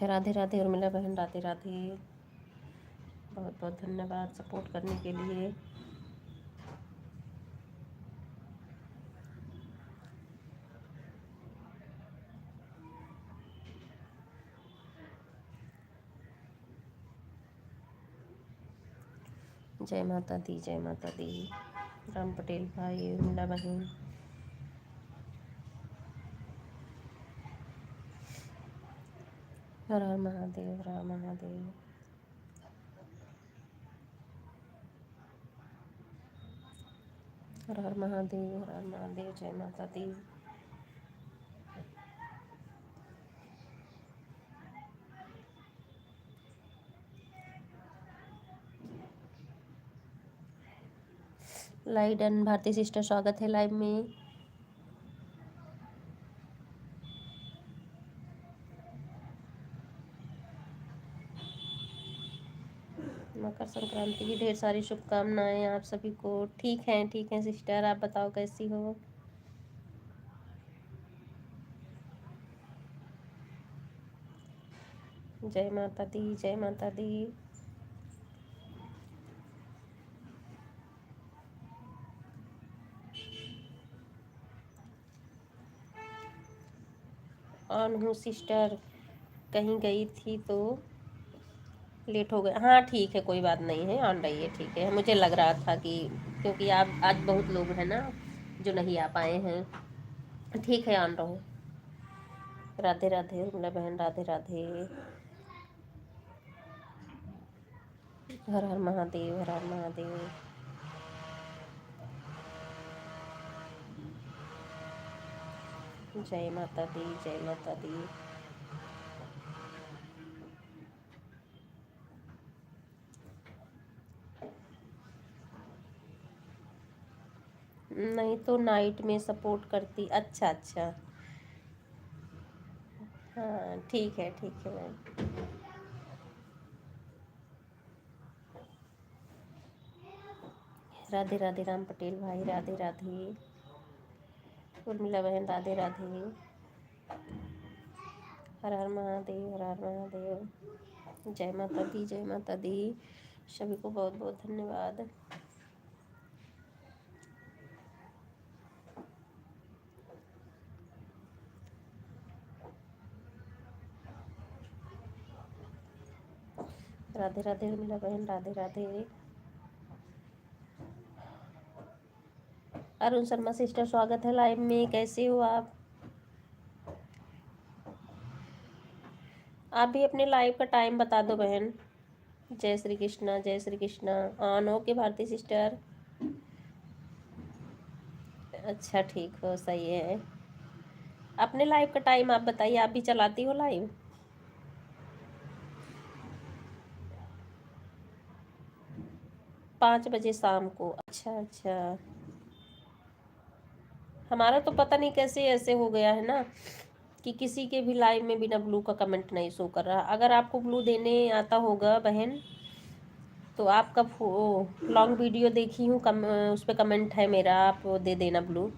राधे राधे उर्मिला बहन, राधे राधे। बहुत बहुत धन्यवाद सपोर्ट करने के लिए। जय माता दी, जय माता दी। राम पटेल भाई, उर्मिला बहन, हर हर महादेव, हर हर महादेव। हर हर महादेव, हर हर महादेव। जय माता दी। Live done. भारती सिस्टर स्वागत है लाइव में। मकर संक्रांति की ढेर सारी शुभकामनाएं आप सभी को। ठीक है सिस्टर, आप बताओ कैसी हो। जय माता दी, जय माता दी। ऑन हूँ सिस्टर, कहीं गई थी तो लेट हो गया। हाँ ठीक है, कोई बात नहीं है, ऑन रही है, ठीक है। मुझे लग रहा था कि क्योंकि आप आज बहुत लोग हैं ना जो नहीं आ पाए हैं। ठीक है, ऑन रहो। राधे राधे उर्मिला बहन, राधे राधे। हर हर महादेव, हर हर महादेव। जय माता दी, जय माता दी। नहीं तो नाइट में सपोर्ट करती। अच्छा अच्छा, हाँ ठीक है मैम। राधे राधे राम पटेल भाई, राधे राधे। उर्मिला बहन, राधे राधे। हर हर महादेव, हर हर महादेव। जय माता दी, जय माता दी। सभी को बहुत बहुत धन्यवाद। राधे राधे उर्मिला बहन, राधे राधे। अरुण शर्मा सिस्टर स्वागत है लाइव में, कैसे हो आप। आप भी अपने लाइव का टाइम बता दो बहन। जय श्री कृष्णा, जय श्री कृष्णा। ऑन हो के भारती सिस्टर। अच्छा ठीक हो, सही है। अपने लाइव का टाइम आप बताइए, आप भी चलाती हो लाइव। 5 बजे शाम को। अच्छा अच्छा। हमारा तो पता नहीं कैसे ऐसे हो गया है ना कि किसी के भी लाइव में बिना ब्लू का कमेंट नहीं शो कर रहा। अगर आपको ब्लू देने आता होगा बहन तो आपका लॉन्ग वीडियो देखी हूँ, उस पर कमेंट है मेरा, आप दे देना ब्लू।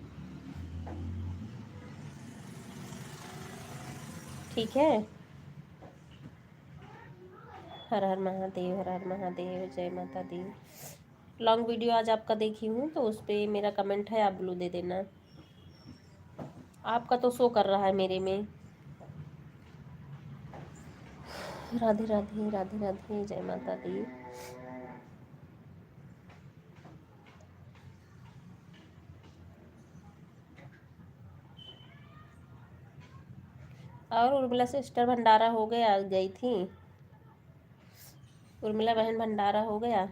ठीक है। हर हर महादेव, हर हर महादेव। जय माता दी। लॉन्ग वीडियो आज आपका देखी हूँ तो उस पर मेरा कमेंट है, आप ब्लू दे देना। आपका तो शो कर रहा है मेरे में। राधे राधे, राधे राधे। जय माता दी। और उर्मिला सिस्टर भंडारा हो गया, गई थी उर्मिला बहन, भंडारा हो गया।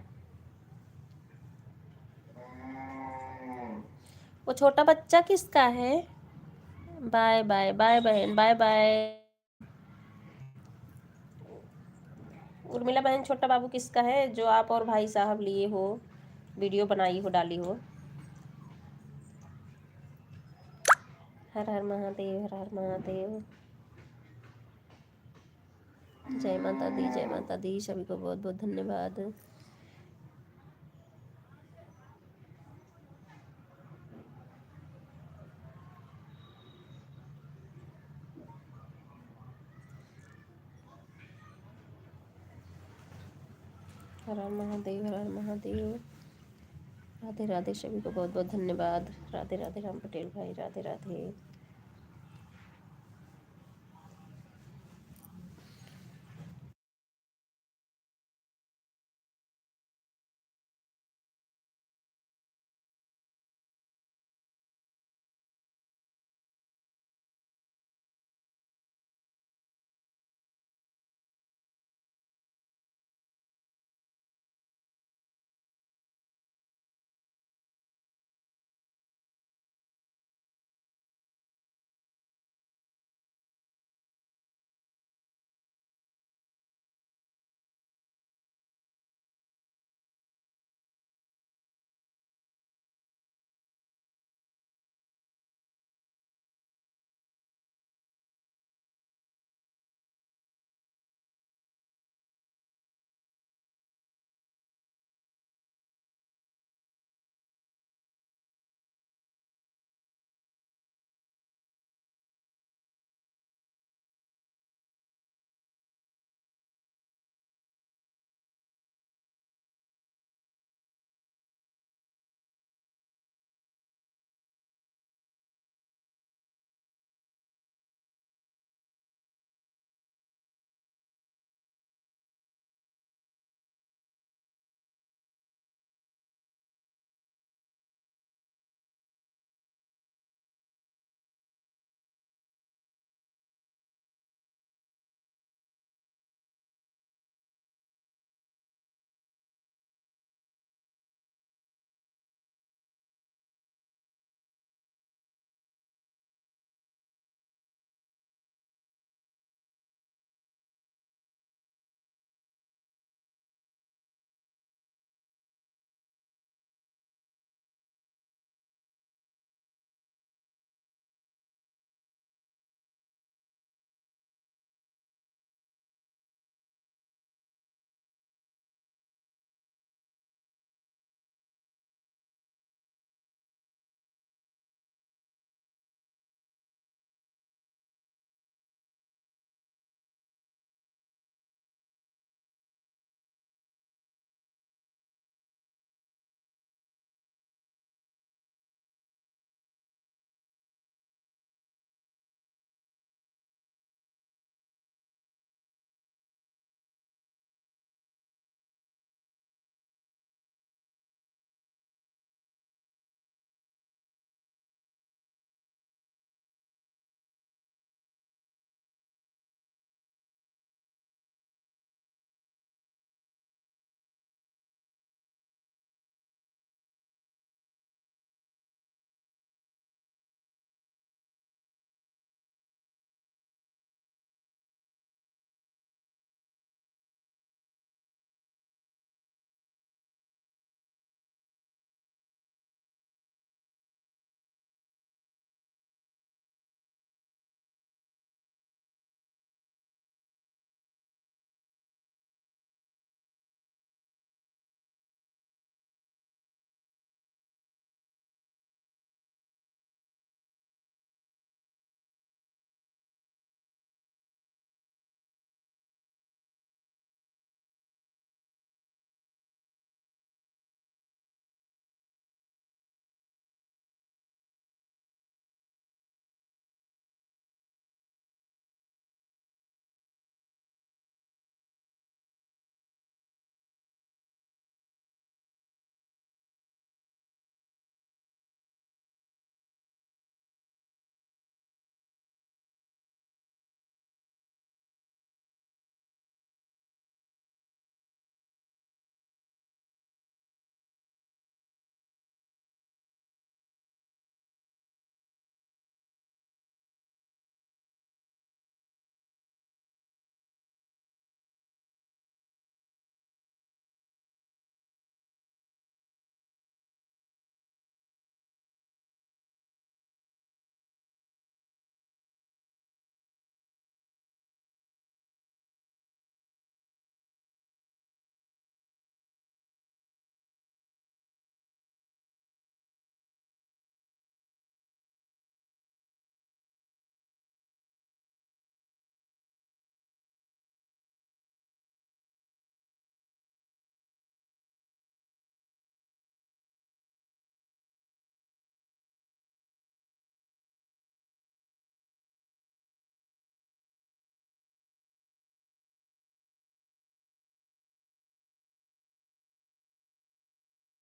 वो छोटा बच्चा किसका है। बाय बाय, बाय बहन, बाय बाय। उर्मिला बहन, छोटा बाबू किसका है जो आप और भाई साहब लिए हो, वीडियो बनाई हो, डाली हो। हर हर महादेव, हर हर महादेव। जय माता दी, जय माता दी। सभी को बहुत बहुत धन्यवाद। हर हर महादेव, हर हर महादेव। राधे राधे, सभी को बहुत बहुत धन्यवाद। राधे राधे राम पटेल भाई, राधे राधे।